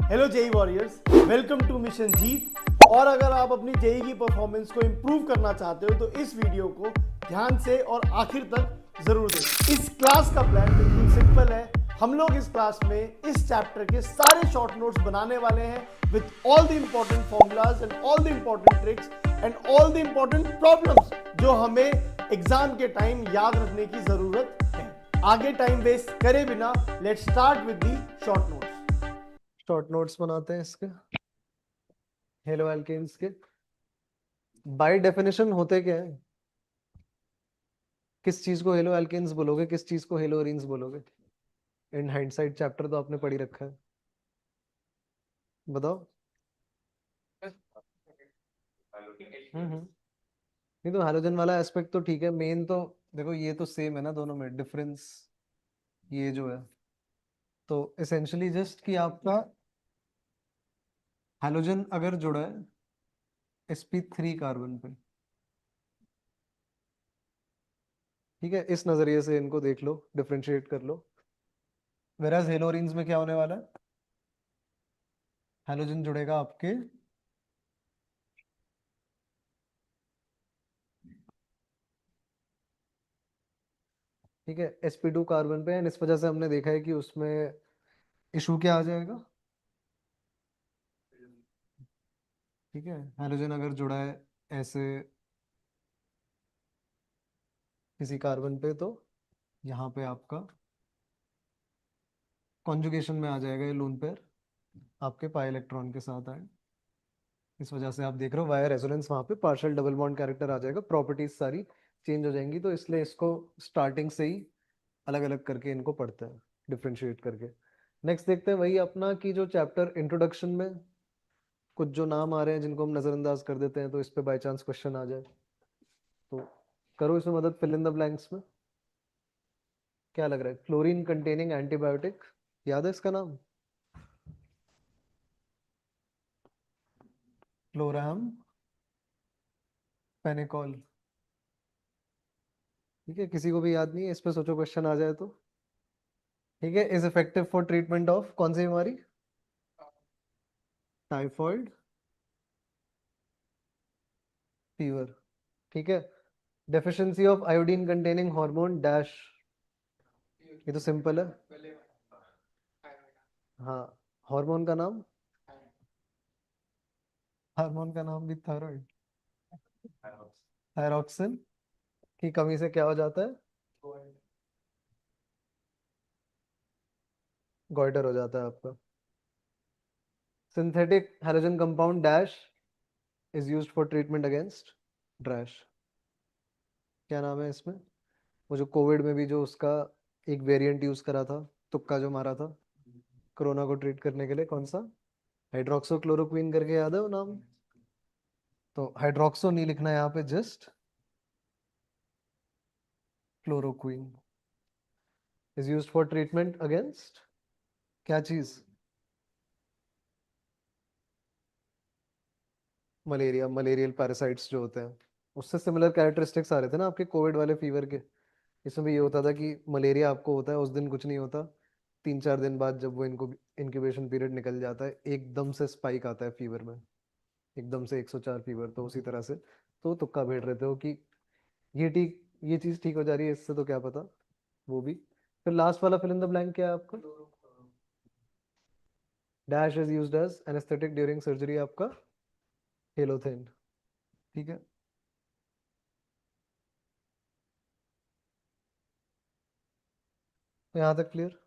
Hello JEE warriors, welcome to mission Jeet. और अगर आप अपनी जेई की परफॉर्मेंस को इंप्रूव करना चाहते हो तो इस वीडियो को ध्यान से और आखिर तक जरूर देखें। इस क्लास का प्लान बिल्कुल सिंपल है। हम लोग इस क्लास में इस चैप्टर के सारे शॉर्ट नोट्स बनाने वाले हैं with all the important formulas and all the important tricks and all the important problems जो हमें एग्जाम के टाइम याद रखने की जरूरत है। आगे टाइम वेस्ट करे बिना let's start with the short notes. Short notes बनाते हैं इसके हेलो एल्केन्स के। बाय डेफिनेशन होते क्या है? किस चीज को हेलो एल्केन्स बोलोगे, किस चीज को हेलो एरीन्स बोलोगे? इन हाइंडसाइड चैप्टर तो आपने पढ़ी रखा है, बताओ। नहीं तो हैलोजन वाला एस्पेक्ट तो ठीक है, मेन तो देखो ये तो सेम है ना दोनों में, डिफरेंस ये जो है तो एसेंशियली जस्ट कि आपका हैलोजन अगर जुड़ा है sp3 कार्बन पे, ठीक है, इस नजरिए से इनको देख लो, डिफरेंशिएट कर लो। वेराज हेलोरीन्स में क्या होने वाला है? हैलोजन जुड़ेगा आपके ठीक है sp2 कार्बन पे, एंड इस वजह से हमने देखा है कि उसमें इशू क्या आ जाएगा। ठीक है, हाइड्रोजन अगर जुड़ा है ऐसे किसी कार्बन पे तो यहाँ पे आपका कॉन्जुगेशन में आ जाएगा ये लोन पेयर आपके पाई इलेक्ट्रॉन के साथ आए। इस वजह से आप देख रहे हो वाया रेजोनेंस, वहाँ पे पार्शियल डबल बॉन्ड कैरेक्टर आ जाएगा, प्रॉपर्टीज सारी चेंज हो जाएंगी। तो इसलिए इसको स्टार्टिंग से ही अलग अलग करके इनको पढ़ते हैं, डिफ्रेंशिएट करके। नेक्स्ट देखते हैं वही अपना कि जो चैप्टर इंट्रोडक्शन में कुछ जो नाम आ रहे हैं जिनको हम नजरअंदाज कर देते हैं, तो इस पे बाय चांस क्वेश्चन आ जाए तो करो इसमें मदद, फिल इन द ब्लैंक्स में। क्या लग रहा है? फ्लोरीन कंटेनिंग एंटीबायोटिक, याद है इसका नाम? क्लोराम पेनिकॉल। ठीक है, किसी को भी याद नहीं है? इस पे सोचो क्वेश्चन आ जाए तो। ठीक है, is effective for treatment of कौन सी बीमारी? Typhoid fever. ठीक है, deficiency of iodine containing hormone dash, ये तो सिंपल है। हाँ, हार्मोन का नाम, हार्मोन का नाम भी थायराइड, थायरॉक्सिन की कमी से क्या हो जाता है? गॉइटर हो जाता है आपका। Synthetic halogen compound dash is used for treatment against dash. क्या नाम है इसमें? वो जो कोविड में भी जो उसका एक वेरिएंट यूज करा था, तुक्का जो मारा था कोरोना को ट्रीट करने के लिए, कौन सा? हाइड्रोक्सोक्लोरोक्विन करके, याद है वो नाम? तो हाइड्रोक्सो नहीं लिखना है यहाँ पे, just chloroquine is used for treatment against क्या चीज? मलेरिया, मलेरियल पैरासाइट्स जो होते हैं। उससे सिमिलर कैरेक्टरिस्टिक्स आ रहे थे ना आपके कोविड वाले फीवर के। इसमें भी ये होता था कि मलेरिया आपको होता है, उस दिन कुछ नहीं होता, 3-4 दिन बाद जब वो इनको इंक्यूबेशन पीरियड निकल जाता है एकदम से स्पाइक आता है फीवर में, एकदम से 104 फीवर। तो उसी तरह से तो तुक्का भेड़ रहे थे हो कि ये ठीक, ये चीज ठीक हो जा रही है, इससे तो क्या पता। वो भी। फिर लास्ट वाला फिल इन द ब्लैंक क्या है आपका? Dash is used as anaesthetic during surgery, आपका हेलोथेन। ठीक है, तो यहाँ तक क्लियर।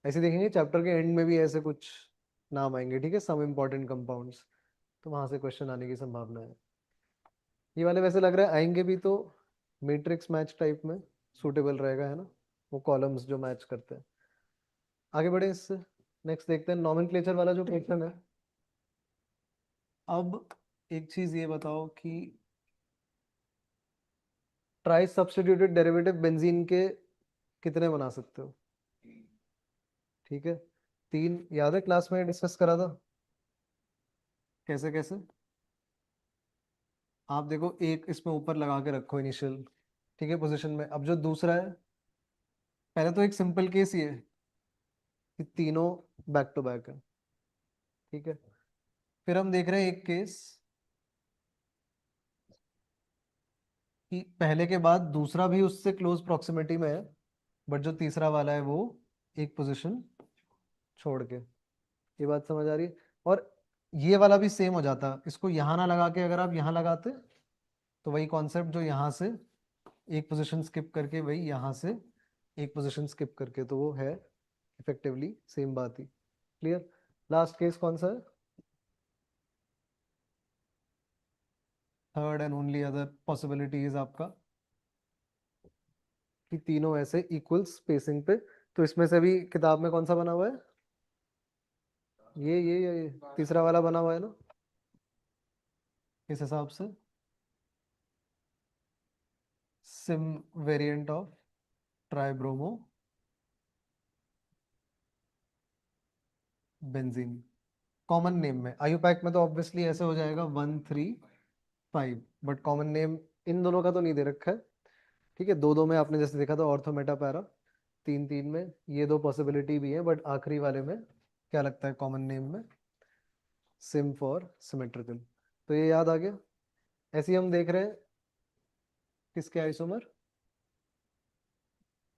ऐसे देखेंगे चैप्टर के एंड में भी ऐसे कुछ नाम आएंगे, ठीक है, सम इम्पॉर्टेंट कंपाउंड्स, तो वहां से क्वेश्चन आने की संभावना है। ये वाले वैसे लग रहा है आएंगे भी तो मैट्रिक्स मैच टाइप में सूटेबल रहेगा, है ना, वो कॉलम्स जो मैच करते हैं। आगे बढ़े इससे, नेक्स्ट देखते हैं नॉमेनक्लेचर वाला जो क्वेश्चन है। अब एक चीज ये बताओ कि ट्राई सब्स्टिट्यूटेड डेरिवेटिव बेंजीन के कितने बना सकते हो? ठीक है, 3, याद है क्लास में डिस्कस करा था। कैसे कैसे? आप देखो, एक इसमें ऊपर लगा के रखो इनिशियल, ठीक है, पोजीशन में। अब जो दूसरा है, पहले तो एक सिंपल केस ये है कि तीनों बैक टू बैक है, ठीक है, फिर हम देख रहे हैं एक केस कि पहले के बाद दूसरा भी उससे क्लोज प्रॉक्सिमिटी में है, बट जो तीसरा वाला है वो एक पोजीशन छोड़ के। ये बात समझ आ रही है? और ये वाला भी सेम हो जाता, इसको यहाँ ना लगा के अगर आप यहाँ लगाते तो वही कॉन्सेप्ट जो यहाँ से एक पोजीशन स्किप करके, वही यहाँ से एक पोजीशन स्किप करके, तो वो है इफेक्टिवली सेम बात ही। क्लियर? लास्ट केस कौन सा है? Third and only other possibility is आपका कि तीनों ऐसे इक्वल स्पेसिंग पे, तो इसमें से भी किताब में कौन सा बना हुआ है? ये तीसरा वाला बना हुआ है ना, इस हिसाब से SIM variant of tribromo benzene. Common name में आयुपैक में तो ऑब्वियसली ऐसे हो जाएगा 135, बट कॉमन नेम इन दोनों का तो नहीं दे रखा है। ठीक है, दो दो में आपने जैसे देखा था ऑर्थो मेटा पैरा, तीन तीन में ये दो पॉसिबिलिटी भी है, बट आखिरी वाले में क्या लगता है कॉमन नेम में? SIM for symmetrical. तो ये याद आ गया। ऐसे ही हम देख रहे हैं किसके आइसोमर,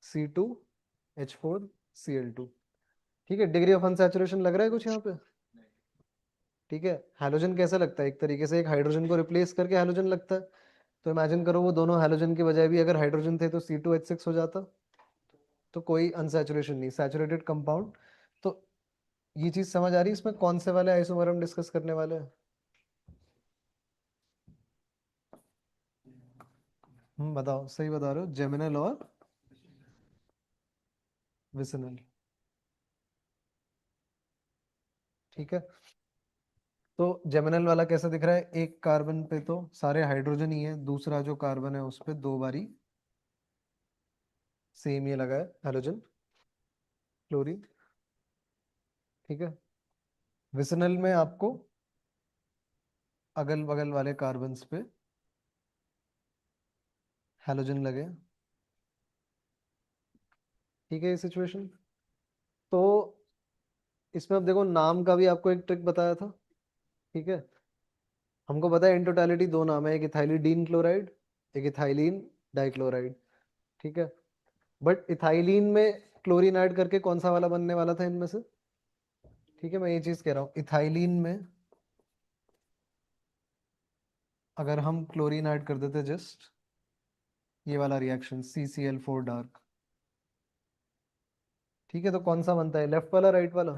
C2H4Cl2। ठीक है, डिग्री ऑफ अनसैचुरेशन लग रहा है कुछ यहाँ पे? ठीक है, हैलोजन कैसा लगता है? एक तरीके से एक हाइड्रोजन को रिप्लेस करके हैलोजन लगता है। तो इमेजिन करो वो दोनों हैलोजन की बजाय भी अगर हाइड्रोजन थे तो C2H6 हो जाता, तो कोई अनसैचुरेशन नहीं, सैचुरेटेड कंपाउंड। तो ये चीज समझ आ रही है? इसमें कौन से वाले आइसोमर हम डिस्कस करने वाले हैं? बताओ, सही बता रहे हो, जेमिनल और विसिनल। ठीक है, तो जेमिनल वाला कैसा दिख रहा है? एक कार्बन पे तो सारे हाइड्रोजन ही है, दूसरा जो कार्बन है उस पे दो बारी सेम ये लगा है हैलोजन, क्लोरीन। ठीक है, विसिनल में आपको अगल बगल वाले कार्बन पे हैलोजन लगे। ठीक है, ये सिचुएशन। तो इसमें अब देखो, नाम का भी आपको एक ट्रिक बताया था। ठीक है, हमको पता है इन टोटालिटी दो नाम है, एक इथाइलिडीन क्लोराइड, एक इथाइलिन डाइक्लोराइड। ठीक है, बट इथाइलिन में क्लोरीन ऐड करके कौन सा वाला बनने वाला था इनमें से? ठीक है, मैं ये चीज कह रहा हूँ, इथाइलिन में अगर हम क्लोरीन ऐड कर देते, जस्ट ये वाला रिएक्शन CCl4 डार्क, ठीक है, तो कौन सा बनता है, लेफ्ट वाला राइट वाला?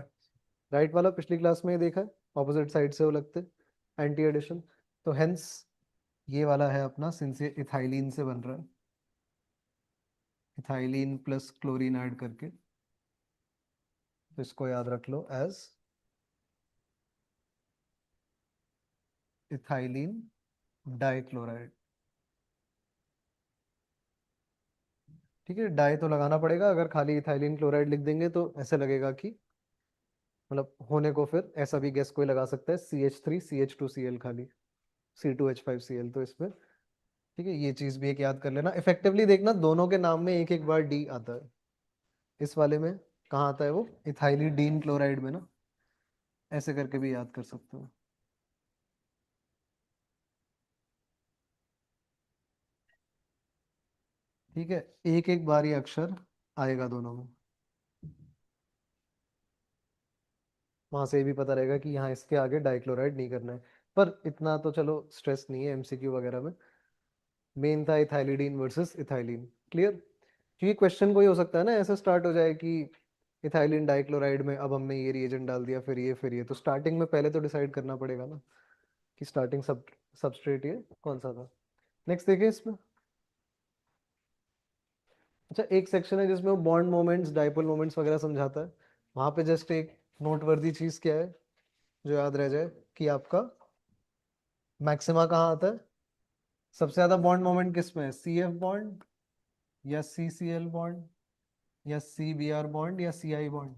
राइट वाला, पिछली क्लास में ये देखा है, ऑपोजिट साइड से वो लगते, एंटी एडिशन। तो हेंस ये वाला है अपना, सिंस ये इथाइलिन से बन रहा है, इथाइलिन प्लस क्लोरीन ऐड करके, तो इसको याद रख लो एज इथाइलिन डाइक्लोराइड। ठीक है, डाई तो लगाना पड़ेगा, अगर खाली इथाइलिन क्लोराइड लिख देंगे तो ऐसे लगेगा कि मतलब होने को फिर ऐसा भी गैस कोई लगा सकता है, CH3CH2Cl खाली, C2H5Cl, तो इसमें ठीक है, ये चीज भी एक याद कर लेना। इफेक्टिवली देखना दोनों के नाम में एक एक बार डी आता है। इस वाले में कहाँ आता है वो, इथाइलिडीन क्लोराइड में ना, ऐसे करके भी याद कर सकते हो। ठीक है, एक एक बार ये अक्षर आएगा दोनों में, वहां से ये भी पता रहेगा कि यहाँ इसके आगे डाइक्लोराइड नहीं करना है। पर इतना तो चलो स्ट्रेस नहीं है, MCQ वगैरह में मेन था इथाइलिडीन वर्सेस इथाइलिन। क्लियर? क्योंकि क्वेश्चन कोई हो सकता है ना ऐसे स्टार्ट हो जाए कि इथाइलिन डाइक्लोराइड में अब हमने ये रिएजेंट डाल दिया, फिर ये, तो स्टार्टिंग में पहले तो डिसाइड करना पड़ेगा ना कि स्टार्टिंग सबस्ट्रेट ये कौन सा था। नेक्स्ट देखिए इसमें। अच्छा, एक सेक्शन है जिसमें वो बॉन्ड मोमेंट्स, डाइपोल मोमेंट्स वगैरह समझाता है। वहां पे जस्ट एक नोटवर्दी चीज क्या है जो याद रह जाए, कि आपका मैक्सिमा कहाँ आता है? सबसे ज्यादा बॉन्ड मोमेंट किस में है, CF बॉन्ड या CCl बॉन्ड या CBr बॉन्ड या CI बॉन्ड?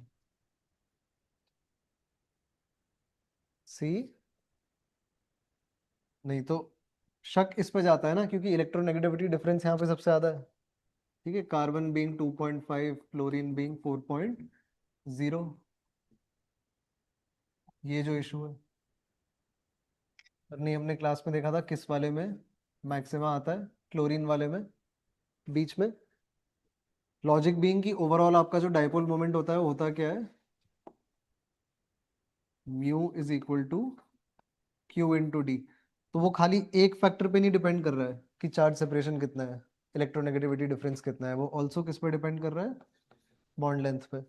सी नहीं तो शक इस पे जाता है ना, क्योंकि इलेक्ट्रोनेगेटिविटी डिफरेंस यहाँ पे सबसे ज्यादा है। ठीक है, कार्बन बीइंग 2.5, क्लोरीन बीइंग 4.0। ये जो इशू है, नहीं हमने क्लास में देखा था किस वाले में मैक्सिमा आता है, क्लोरीन वाले में बीच में। लॉजिक बीइंग की ओवरऑल आपका जो डाइपोल मोमेंट होता है वो होता क्या है, mu is equal to q into d. तो वो खाली एक फैक्टर पे नहीं डिपेंड कर रहा है कि चार्ज सेपरेशन कितना है, इलेक्ट्रोनेगेटिविटी डिफरेंस कितना है, वो ऑल्सो किस पे डिपेंड कर रहा है, बॉन्ड लेंथ पे।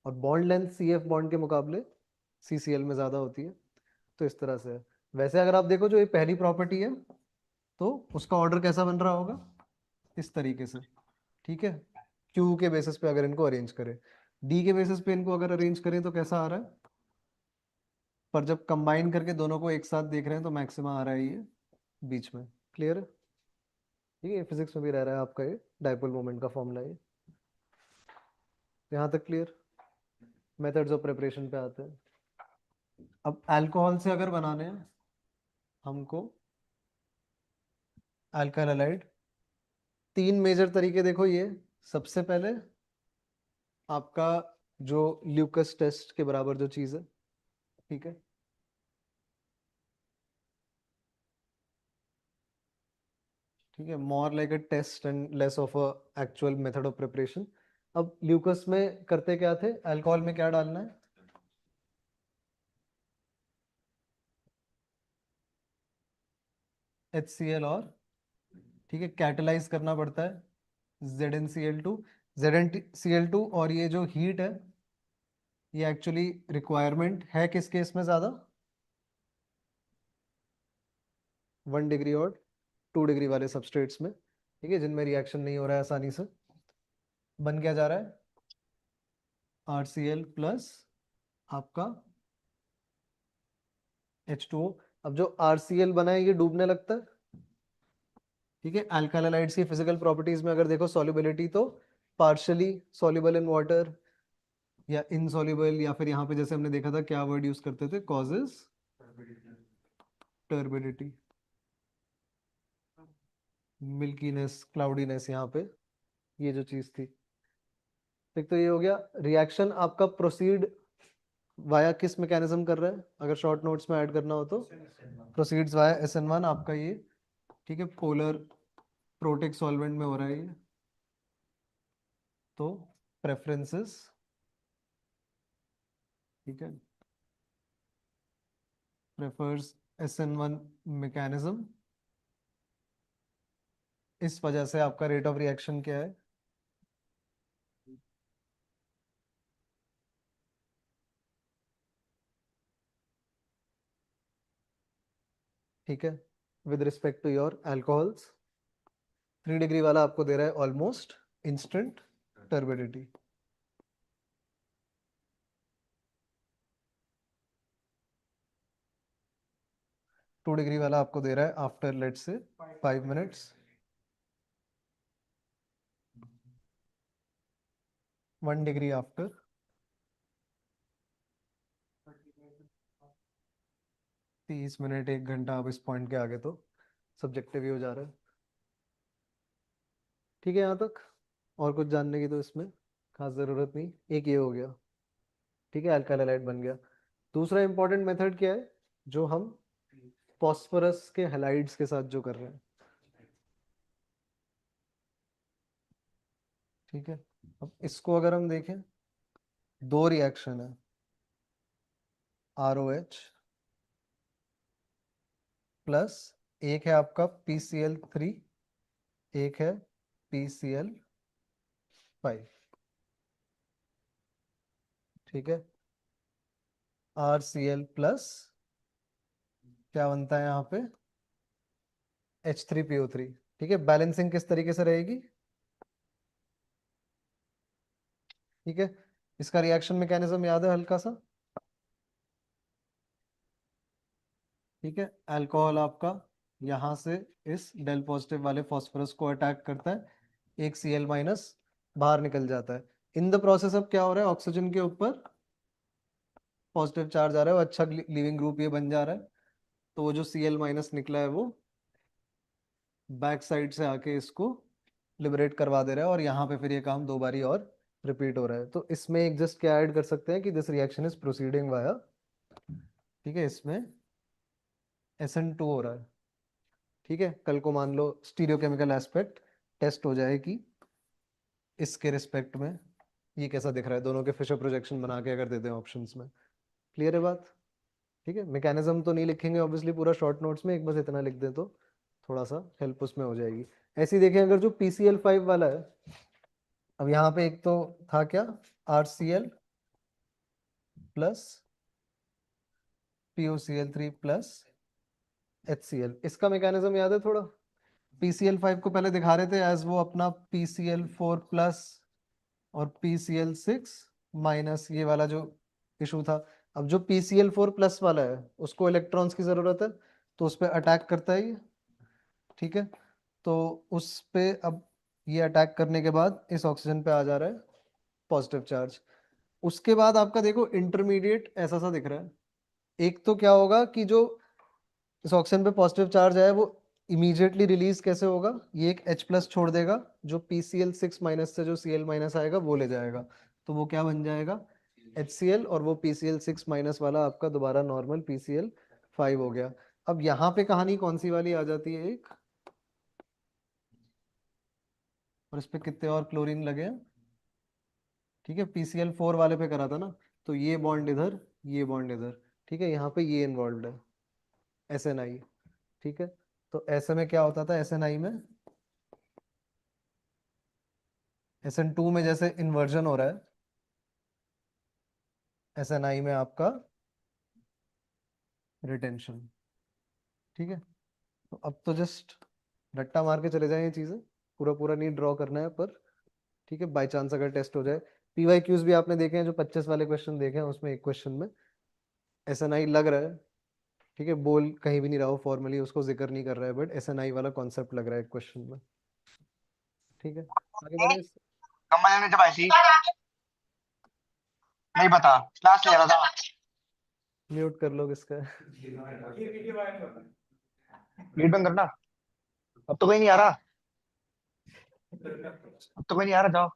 और bond length C F bond के मुकाबले सी सी एल में ज़्यादा होती है। तो इस तरह से है। वैसे अगर आप देखो जो ये पहली प्रॉपर्टी है तो उसका ऑर्डर कैसा बन रहा होगा, इस तरीके से, ठीक है। क्यू के बेसिस पे अगर इनको अरेंज करें, डी के बेसिस पे इनको अगर अरेंज करें तो कैसा आ रहा है, पर जब कंबाइन करके दोनों को एक साथ देख रहे हैं तो मैक्सिमा आ रहा है ये बीच में। क्लियर है? ठीक है, फिजिक्स में भी रह रहा है आपका ये डाइपोल मोमेंट का फॉर्मूला ये। यहाँ तक क्लियर? मेथड्स ऑफ प्रिपरेशन पे आते हैं। अब अल्कोहल से अगर बनाने हैं हमको अल्काइल हैलाइड, तीन मेजर तरीके देखो ये। सबसे पहले आपका जो ल्यूकस टेस्ट के बराबर जो चीज है, ठीक है, ठीक है, more like a test and less of a actual method of preparation. अब ल्यूकस में करते क्या थे, अल्कोहल में क्या डालना है, HCl, और ठीक है कैटेलाइज करना पड़ता है ZnCl2। ZnCl2 और ये जो हीट है ये एक्चुअली रिक्वायरमेंट है किस केस में ज्यादा, 1 डिग्री और 2 डिग्री वाले सबस्ट्रेट्स में, ठीक है, जिनमें रिएक्शन नहीं हो रहा है आसानी से। बन क्या जा रहा है, RCl प्लस आपका H2O। अब जो RCl बना है ये डूबने लगता है, ठीक है। अल्काइल हैलाइड्स की फिजिकल प्रॉपर्टीज में अगर देखो सॉल्युबिलिटी तो पार्शियली सॉल्युबल इन वाटर या इनसॉल्युबल, या फिर यहाँ पे जैसे हमने देखा था क्या वर्ड यूज करते थे, कॉजेज टर्बिडिटी, मिल्कीनेस, क्लाउडीनेस, यहाँ पे ये जो चीज थी। एक तो ये हो गया। रिएक्शन आपका प्रोसीड वाया किस मैकेनिज्म कर रहा है, अगर शॉर्ट नोट्स में ऐड करना हो तो प्रोसीड्स वाया SN1 आपका ये, ठीक है, पोलर प्रोटिक सॉल्वेंट में हो रहा है ये। तो प्रेफरेंसेस, ठीक है, प्रेफर्स SN1 मैकेनिज्म। इस वजह से आपका रेट ऑफ रिएक्शन क्या है, ठीक है, with respect to your alcohols. 3 degree वाला आपको दे रहा है ऑलमोस्ट इंस्टेंट टर्बिडिटी, 2 डिग्री वाला आपको दे रहा है आफ्टर लेट से 5 मिनट्स, 1 डिग्री आफ्टर 30 मिनट, 1 घंटा। अब इस पॉइंट के आगे तो सब्जेक्टिव ही हो जा रहा है। ठीक है, यहाँ तक और कुछ जानने की तो इसमें खास जरूरत नहीं। एक ये हो गया, ठीक है, अल्काइल हैलाइड बन गया। दूसरा इंपॉर्टेंट मेथड क्या है जो हम फॉस्फोरस के हैलाइड्स के साथ जो कर रहे हैं, ठीक है। अब इसको अगर हम देखें, दो रिएक्शन है, ROH प्लस एक है आपका PCl3, एक है PCl5, ठीक है। RCl प्लस क्या बनता है यहाँ पे, H3PO3, ठीक है। बैलेंसिंग किस तरीके से रहेगी, ठीक है। इसका रिएक्शन मैकेनिज्म याद है हल्का सा, ठीक है। अल्कोहल आपका यहाँ से इस डेल पॉजिटिव वाले फास्फोरस को अटैक करता है, एक Cl माइनस बाहर निकल जाता है। इन द प्रोसेस अब क्या हो रहा है, ऑक्सीजन के ऊपर पॉजिटिव चार्ज आ रहा है, वो अच्छा लिविंग ग्रुप ये बन जा रहा है। तो वो जो Cl माइनस निकला है वो बैक साइड से आके इसको लिबरेट करवा दे रहा है, और यहाँ पे फिर ये काम दो बारी और रिपीट हो रहा है। तो इसमें एक जस्ट क्या ऐड कर सकते हैं कि this reaction is proceeding via ठीक है, इसमें SN2 हो रहा है। ठीक है, कल को मान लो स्टीरियोकेमिकल एस्पेक्ट टेस्ट हो जाए कि इसके रिस्पेक्ट में ये कैसा दिख रहा है, दोनों के फिशर प्रोजेक्शन बना के अगर दे दें ऑप्शंस में। क्लियर है बात? ठीक है, मैकेनिज्म तो नहीं लिखेंगे ऑब्वियसली पूरा शॉर्ट नोट्स में, एक बस इतना लिख दे तो थोड़ा सा हेल्प उसमें हो जाएगी। ऐसे ही देखें अगर जो PCl5 वाला है, अब यहाँ पे एक तो था क्या, RCl plus POCl3 plus HCl, इसका मैकेनिज्म याद है थोड़ा? PCl5 को पहले दिखा रहे थे एज वो अपना PCl4 प्लस और PCl6 माइनस, ये वाला जो इशू था। अब जो PCl4 प्लस वाला है उसको इलेक्ट्रॉन्स की जरूरत है, तो उस पर अटैक करता है ये। ठीक है, तो उस पे अब ये अटैक करने के बाद इस ऑक्सीजन पे आ जा रहा है पॉजिटिव चार्ज। उसके बाद आपका देखो इंटरमीडिएट ऐसा सा दिख रहा है। एक तो क्या होगा कि जो इस ऑक्सीजन पे पॉजिटिव चार्ज है वो इमीडिएटली रिलीज कैसे होगा, ये एक H प्लस छोड़ देगा, जो PCl6 माइनस से जो Cl माइनस आएगा वो ले जाएगा, तो वो क्या बन जाएगा, HCl, और वो PCl6 माइनस वाला आपका दोबारा नॉर्मल PCl5 हो गया। अब यहाँ पे कहानी कौन सी वाली आ जाती है, एक और इस पे कितने और क्लोरीन लगे हैं। ठीक है, PCl4 वाले पे करा था ना, तो ये बॉन्ड इधर, ये बॉन्ड इधर। ठीक है, यहाँ पे ये इन्वॉल्व है SNI। ठीक है, तो ऐसे में क्या होता था, SNI में SN2 में जैसे इन्वर्जन हो रहा है, SNI में आपका रिटेंशन। ठीक है, तो अब तो जस्ट रट्टा मार के चले जाएं ये चीजें, पूरा पूरा नहीं ड्रॉ करना है पर। ठीक है, बाई चांस अगर टेस्ट हो जाए। PYQs भी आपने देखे हैं, जो 25 वाले क्वेश्चन देखे हैं उसमें एक क्वेश्चन में SNI लग रहा है। ठीक है, बोल कहीं भी नहीं रहा हो फॉर्मली, उसको जिक्र नहीं कर रहा है, बट SNI वाला कॉन्सेप्ट लग रहा है क्वेश्चन में। ठीक है, आगे बढ़े। कंपनी ने जब ऐसी नहीं पता क्लास ले रहा था। म्यूट कर लो किसका। लीड बंद करना। अब तो कोई नहीं आ रहा, अब तो कोई नहीं आ रहा, जाओ।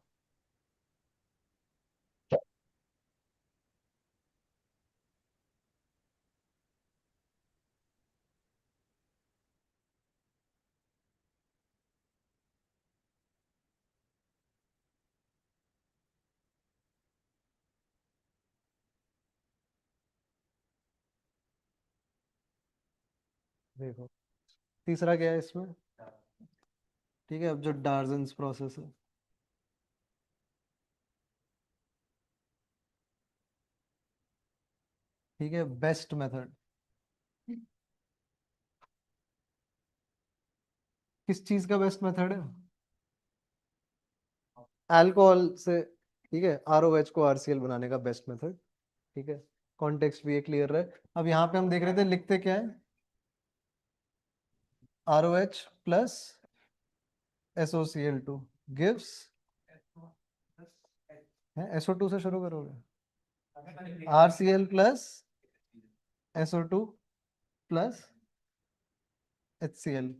देखो तीसरा क्या है इसमें। ठीक है, अब जो डार्जन्स प्रोसेस है, ठीक है, बेस्ट मेथड किस चीज का बेस्ट मेथड है, अल्कोहल से। ठीक है, ROH को RCl बनाने का बेस्ट मेथड। ठीक है, कॉन्टेक्स्ट भी ये क्लियर रहे। अब यहाँ पे हम देख रहे थे लिखते क्या है, ROH प्लस SOCl2 गिव्स है, SO2 से शुरू करोगे, RCl plus SO2 plus HCl।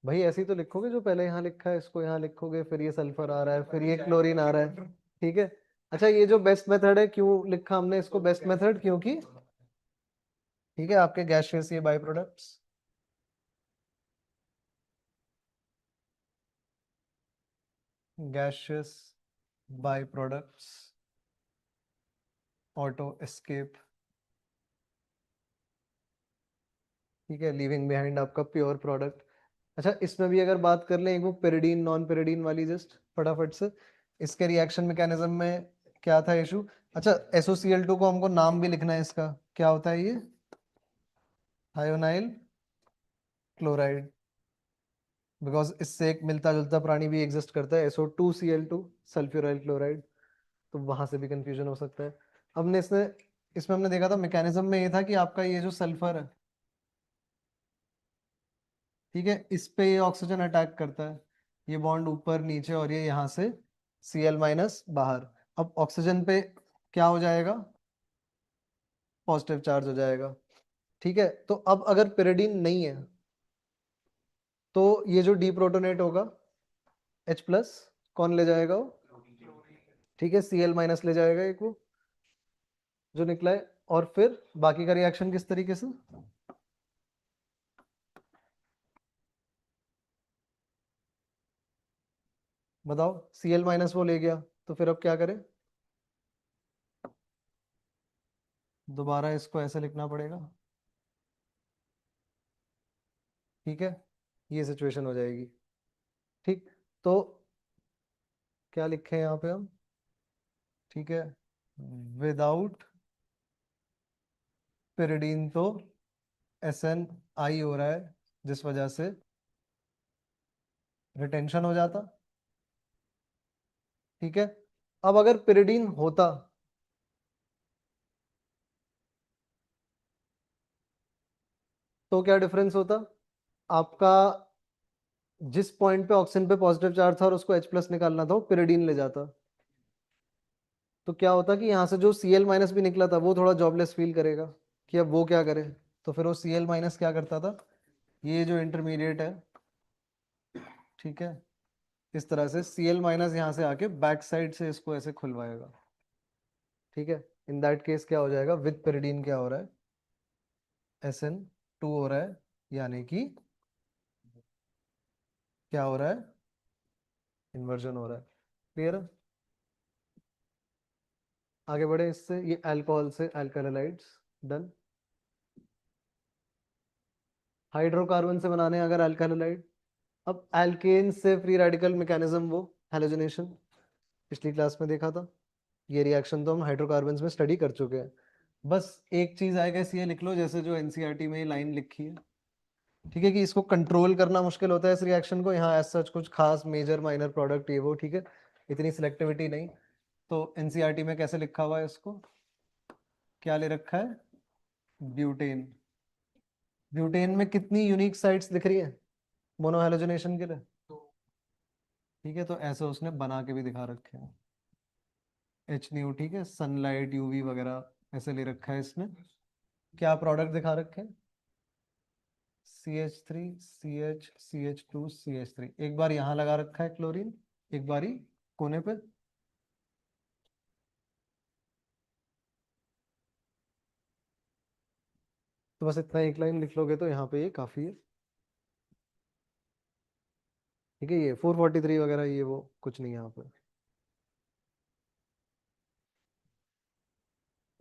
भाई ऐसे ही तो लिखोगे, जो पहले यहाँ लिखा है इसको यहाँ लिखोगे, फिर ये सल्फर आ रहा है, फिर ये क्लोरीन आ रहा है। ठीक है, अच्छा ये जो बेस्ट मेथड है, क्यों लिखा हमने इसको बेस्ट मेथड, क्योंकि ठीक है आपके गैसियस ये by products, gaseous by products auto escape. ठीक है, लीविंग बिहाइंड आपका प्योर प्रोडक्ट। अच्छा इसमें भी अगर बात कर लें एक वो पेरिडीन नॉन पेरिडीन वाली, जस्ट फटाफट से इसके रिएक्शन मैकेनिज्म में क्या था इशू। अच्छा SOCl2 को हमको नाम भी लिखना है इसका, क्या होता है ये, थायोनाइल क्लोराइड, बिकॉज इससे एक मिलता जुलता प्राणी भी एग्जिस्ट करता है, SO2Cl2 सल्फ्यूराइल क्लोराइड, तो वहां से भी कंफ्यूजन हो सकता है। हमने इसमें हमने देखा था मैकेनिज्म में ये था कि आपका ये जो सल्फर है, ठीक है, इस पे ये ऑक्सीजन अटैक करता है, ये बॉन्ड ऊपर नीचे, और ये यहाँ से Cl माइनस बाहर। अब ऑक्सीजन पे क्या हो जाएगा, पॉजिटिव चार्ज हो जाएगा। ठीक है, तो अब अगर pyridine नहीं है तो ये जो डीप्रोटोनेट होगा H प्लस कौन ले जाएगा वो, ठीक है Cl माइनस ले जाएगा एक वो जो निकला है, और फिर बाकी का रिएक्शन किस तरीके से? बताओ, Cl माइनस वो ले गया, तो फिर अब क्या करें? दोबारा इसको ऐसे लिखना पड़ेगा, ठीक है? ये सिचुएशन हो जाएगी, ठीक? तो क्या लिखे यहाँ पे हम, ठीक है, विदाउट pyridine तो SnI हो रहा है, जिस वजह से रिटेंशन हो जाता, ठीक है? अब अगर pyridine होता तो क्या डिफरेंस होता आपका? जिस पॉइंट पे ऑक्सीजन पे पॉजिटिव चार्ज था और उसको H प्लस निकालना था, वो pyridine ले जाता, तो क्या होता कि यहाँ से जो Cl माइनस भी निकला था वो थोड़ा जॉबलेस फील करेगा कि अब वो क्या करे, तो फिर वो Cl माइनस क्या करता था, ये जो इंटरमीडिएट है, ठीक है, इस तरह से Cl माइनस यहाँ से आके बैक साइड से इसको ऐसे खुलवाएगा, ठीक है? इन दैट केस क्या हो जाएगा, विद pyridine क्या हो रहा है, SN2 हो रहा है, यानी कि क्या हो रहा है, इन्वर्जन हो रहा है। क्लियर है? आगे बढ़े इससे, ये अल्कोहल से अल्काइलाइड्स डन। हाइड्रोकार्बन से बनाने हैं अगर अल्काइलाइड, अब एल्केन से फ्री रेडिकल मैकेनिज्म, वो हैलोजनेशन पिछली क्लास में देखा था, ये रिएक्शन तो हम हाइड्रोकार्बन्स में स्टडी कर चुके हैं। बस एक चीज आएगा, इसे लिख लो जैसे जो एनसीईआरटी में लाइन लिखी है, ठीक है, कि इसको कंट्रोल करना मुश्किल होता है इस रिएक्शन को, यहाँ एज सच कुछ खास मेजर माइनर प्रोडक्ट ये वो, ठीक है, इतनी सिलेक्टिविटी नहीं। तो एनसीईआरटी में कैसे लिखा हुआ है इसको, क्या ले रखा है, ब्यूटेन। ब्यूटेन में कितनी यूनिक साइट्स दिख रही है मोनोहैलोजनेशन के लिए, ठीक है, तो ऐसे उसने बना के भी दिखा रखे हैं, एच न्यू, ठीक है, सनलाइट यूवी वगैरह ऐसे ले रखा है इसने। क्या प्रोडक्ट दिखा रखे हैं, CH3 CH CH2 CH3, एक बार यहाँ लगा रखा है क्लोरीन, एक बारी कोने पे, तो बस इतना एक लाइन लिख लोगे तो यहाँ पे ये काफी है, ठीक है? ये 443 वगैरह ये वो कुछ नहीं है यहाँ पे,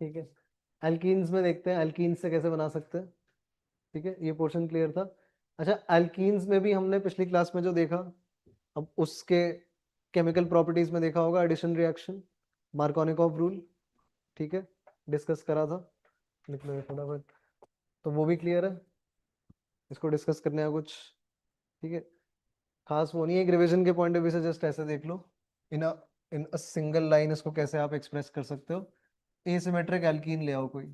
ठीक है? एल्कीन्स में देखते हैं एल्कीन्स से कैसे बना सकते हैं, ठीक है, ये पोर्शन क्लियर था। अच्छा, एल्कीन्स में भी हमने पिछली क्लास में जो देखा, अब उसके केमिकल प्रॉपर्टीज में देखा होगा, एडिशन रिएक्शन, मार्कोनिकॉफ रूल, ठीक है, डिस्कस करा था, लिख लो ये फटाफट, तो वो भी क्लियर है, इसको डिस्कस करने का कुछ, ठीक है, खास वो नहीं है, एक रिवीजन के पॉइंट ऑफ व्यू से जस्ट ऐसे देख लो, इन इन अ सिंगल लाइन इसको कैसे आप एक्सप्रेस कर सकते हो। एसिमेट्रिक एल्कीन ले आओ कोई,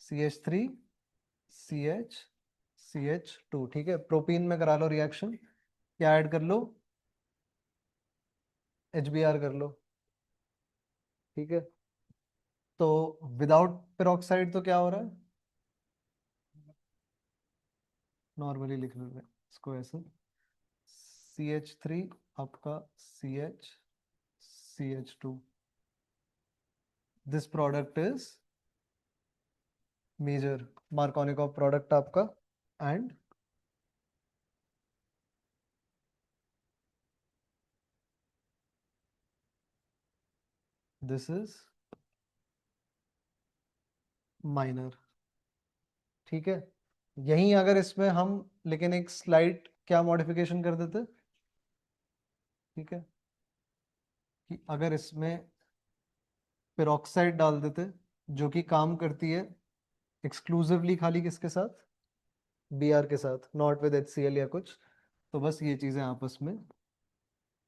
CH3 CH CH2, ठीक है, प्रोपीन में करा लो रिएक्शन, क्या ऐड कर लो, HBr कर लो, ठीक है? तो विदाउट पेरोक्साइड तो क्या हो रहा है, नॉर्मली लिख लो इसको ऐसे, CH3 आपका CH CH2, this product is major Markovnikov product आपका, एंड दिस इज माइनर, ठीक है? यहीं अगर इसमें हम लेकिन एक स्लाइड क्या मॉडिफिकेशन कर देते, ठीक है, कि अगर इसमें पेरोक्साइड डाल देते, जो कि काम करती है एक्सक्लूसिवली खाली किसके साथ, Br के साथ, नॉट विद HCl या कुछ, तो बस ये चीजें आपस में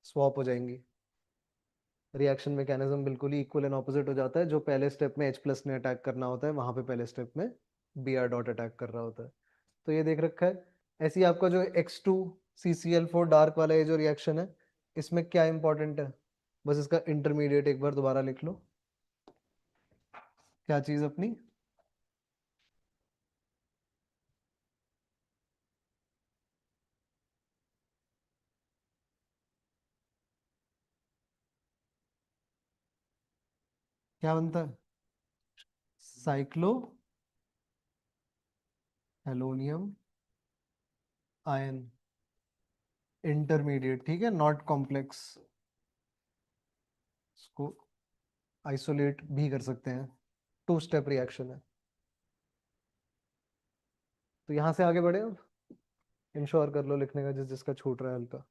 स्वैप हो जाएंगी, रिएक्शन मैकेनिज्म बिल्कुल ही इक्वल एंड ऑपोजिट हो जाता है, जो पहले स्टेप में H प्लस ने अटैक करना होता है वहां पे पहले स्टेप में Br डॉट अटैक कर रहा होता है। तो ये देख रखा है। ऐसे ही आपका जो X2CCl4 डार्क वाला ये जो रिएक्शन है, इसमें क्या इंपॉर्टेंट है, बस इसका इंटरमीडिएट एक बार दोबारा लिख लो, क्या चीज अपनी, क्या बनता है, साइक्लो हेलोनियम आयन इंटरमीडिएट, ठीक है, नॉट कॉम्प्लेक्स, इसको आइसोलेट भी कर सकते हैं, 2 स्टेप रिएक्शन है। तो यहां से आगे बढ़े, अब इंश्योर कर लो लिखने का जिस जिसका छूट रहा है हल्का।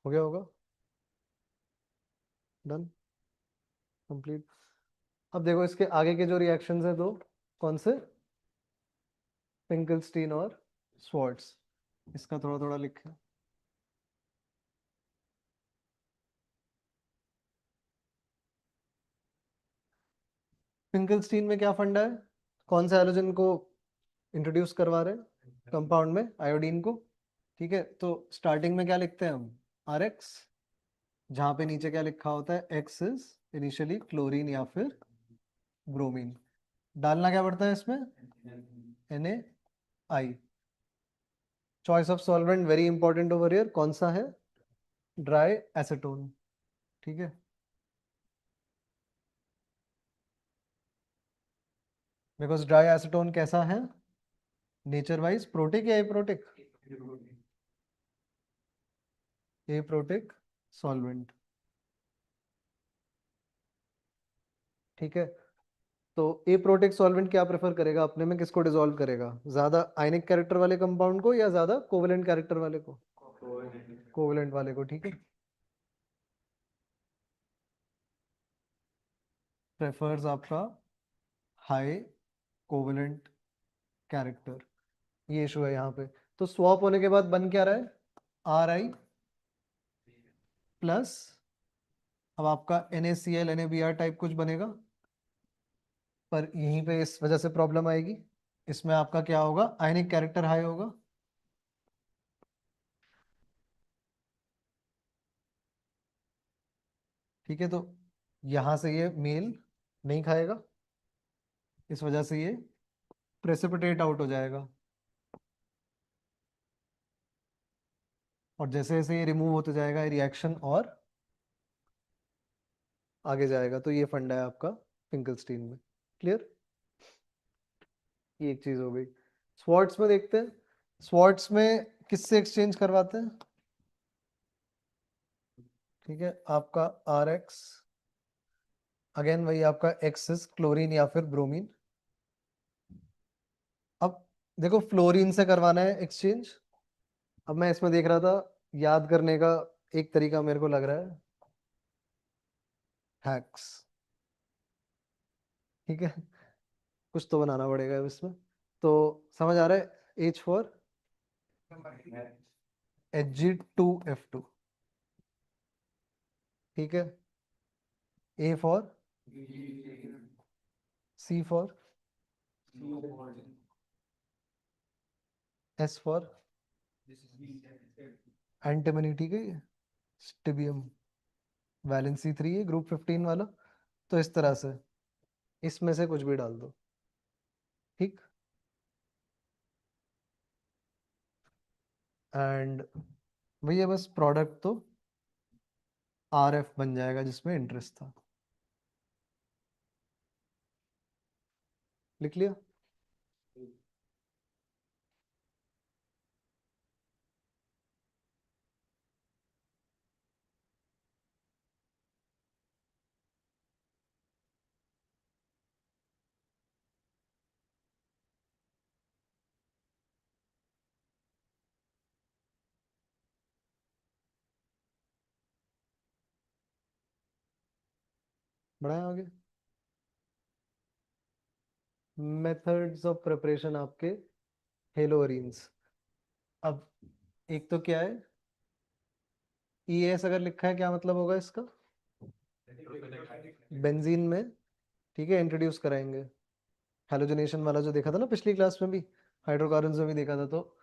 हो गया होगा, डन, कंप्लीट। अब देखो इसके आगे के जो रिएक्शंस हैं, दो कौन से, फिंकलस्टीन और स्वार्ट्स, इसका थोड़ा थोड़ा लिखे। फिंकलस्टीन में क्या फंडा है, कौन से हैलोजन को इंट्रोड्यूस करवा रहे हैं कंपाउंड में, आयोडीन को, ठीक है। तो स्टार्टिंग में क्या लिखते हैं हम, आर एक्स, जहां पे नीचे क्या लिखा होता है, एक्स इज इनिशियली क्लोरीन या फिर ब्रोमीन। डालना क्या पड़ता है इसमें, NaI। Choice of solvent very important over here, कौन सा है, ड्राई एसीटोन, ठीक है। बिकॉज ड्राई एसीटोन कैसा है, नेचर वाइज प्रोटिक या एप्रोटिक, एप्रोटिक सॉल्वेंट, ठीक है। तो एप्रोटिक सॉल्वेंट क्या प्रेफर करेगा अपने में, किसको डिसॉल्व करेगा, ज्यादा आयनिक कैरेक्टर वाले कंपाउंड को या ज्यादा कोवेलेंट कैरेक्टर वाले को, कोवेलेंट वाले को, ठीक है। प्रेफर्स आपका हाई कोवेलेंट कैरेक्टर, ये इशू है यहाँ पे। तो स्वॉप होने के बाद बन क्या रहा है, RI प्लस, अब आपका NaCl NaBr टाइप कुछ बनेगा, पर यहीं पे इस वजह से प्रॉब्लम आएगी, इसमें आपका क्या होगा, आयनिक कैरेक्टर हाई होगा, ठीक है। तो यहां से ये मेल नहीं खाएगा, इस वजह से ये प्रेसिपिटेट आउट हो जाएगा, और जैसे जैसे ये रिमूव होते जाएगा रिएक्शन और आगे जाएगा। तो ये फंडा है आपका फिंकलस्टीन में, क्लियर, ये एक चीज हो गई। स्वार्ट्स में देखते हैं, स्वार्ट्स में किससे एक्सचेंज करवाते हैं, ठीक है, आपका RX, अगेन वही आपका एक्सिस क्लोरीन या फिर ब्रोमीन। अब देखो फ्लोरीन से करवाना है एक्सचेंज, अब मैं इसमें देख रहा था, याद करने का एक तरीका मेरे को लग रहा है, हैक्स, ठीक है, कुछ तो बनाना पड़ेगा अब इसमें। तो समझ आ रहा है, H फॉर Hg2F2, ठीक है, A for, C for, S for antimony, ठीक है, स्टिबियम, वैलेंसी 3 है, ग्रुप 15 वाला। तो इस तरह से इसमें से कुछ भी डाल दो, ठीक, एंड भैया बस प्रोडक्ट तो RF बन जाएगा जिसमें इंटरेस्ट था, लिख लिया। बढ़ाएं आगे, मेथड्स ऑफ प्रिपरेशन आपके हेलोरीन्स। अब एक तो क्या है, ES अगर लिखा है क्या मतलब होगा इसका, बेंजीन में, ठीक है, इंट्रोड्यूस कराएंगे। हैलोजनेशन वाला जो देखा था ना पिछली क्लास में भी, हाइड्रोकार्बन में भी देखा था, तो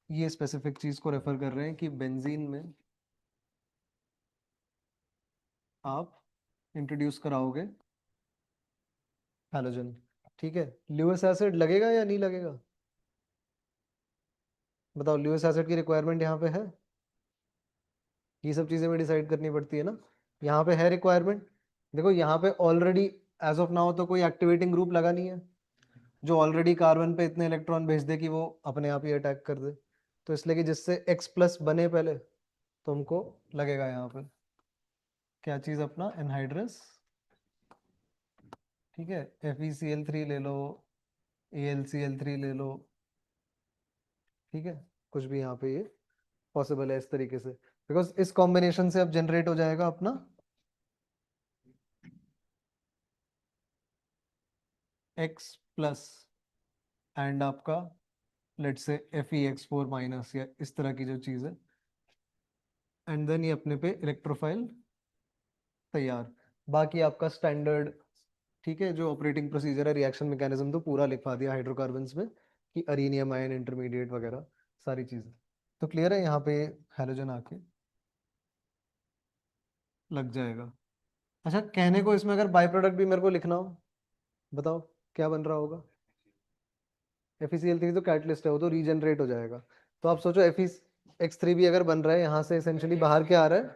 ये स्पेसिफिक चीज को रेफर कर रहे हैं कि बेंजीन में आप इंट्रोड्यूस कराओगे हैलोजन। ठीक है, ल्यूइस एसिड लगेगा या नहीं लगेगा? बताओ, ल्यूइस एसिड की रिक्वायरमेंट यहाँ पे है? ये सब चीजें भी डिसाइड करनी पड़ती है ना। यहाँ पे है रिक्वायरमेंट, देखो यहाँ पे ऑलरेडी एज ऑफ नाउ तो कोई एक्टिवेटिंग ग्रुप लगा नहीं है जो ऑलरेडी कार्बन पे इतने इलेक्ट्रॉन भेज दे कि वो अपने आप ही अटैक कर दे। तो इसलिए कि जिससे X प्लस बने पहले, तो हमको लगेगा यहाँ पे क्या चीज, अपना एनहाइड्रस। ठीक है, FeCl3 ले लो, AlCl3 ले लो। ठीक है, कुछ भी यहाँ पे ये पॉसिबल है इस तरीके से, बिकॉज इस कॉम्बिनेशन से अब जनरेट हो जाएगा अपना X प्लस एंड आपका लेट्स से FeX4 माइनस, या इस तरह की जो चीज है, एंड देन ये अपने पे इलेक्ट्रोफाइल तैयार। बाकी आपका स्टैंडर्ड, ठीक है, जो ऑपरेटिंग प्रोसीजर है, रिएक्शन मैकेनिज्म तो पूरा लिखवा दिया हाइड्रोकार्बन्स में कि अरीनियम आयन इंटरमीडिएट वगैरह सारी चीजें। तो क्लियर है, यहाँ पे हैलोजन आके लग जाएगा। अच्छा, कहने को इसमें अगर बाय प्रोडक्ट भी मेरे को लिखना हो, बताओ क्या बन रहा होगा? FeCl3 तो कैटलिस्ट है, वो तो रीजनरेट हो जाएगा। तो आप सोचो FeX3 भी अगर बन रहा है, यहाँ से एसेंशियली बाहर क्या आ रहा है,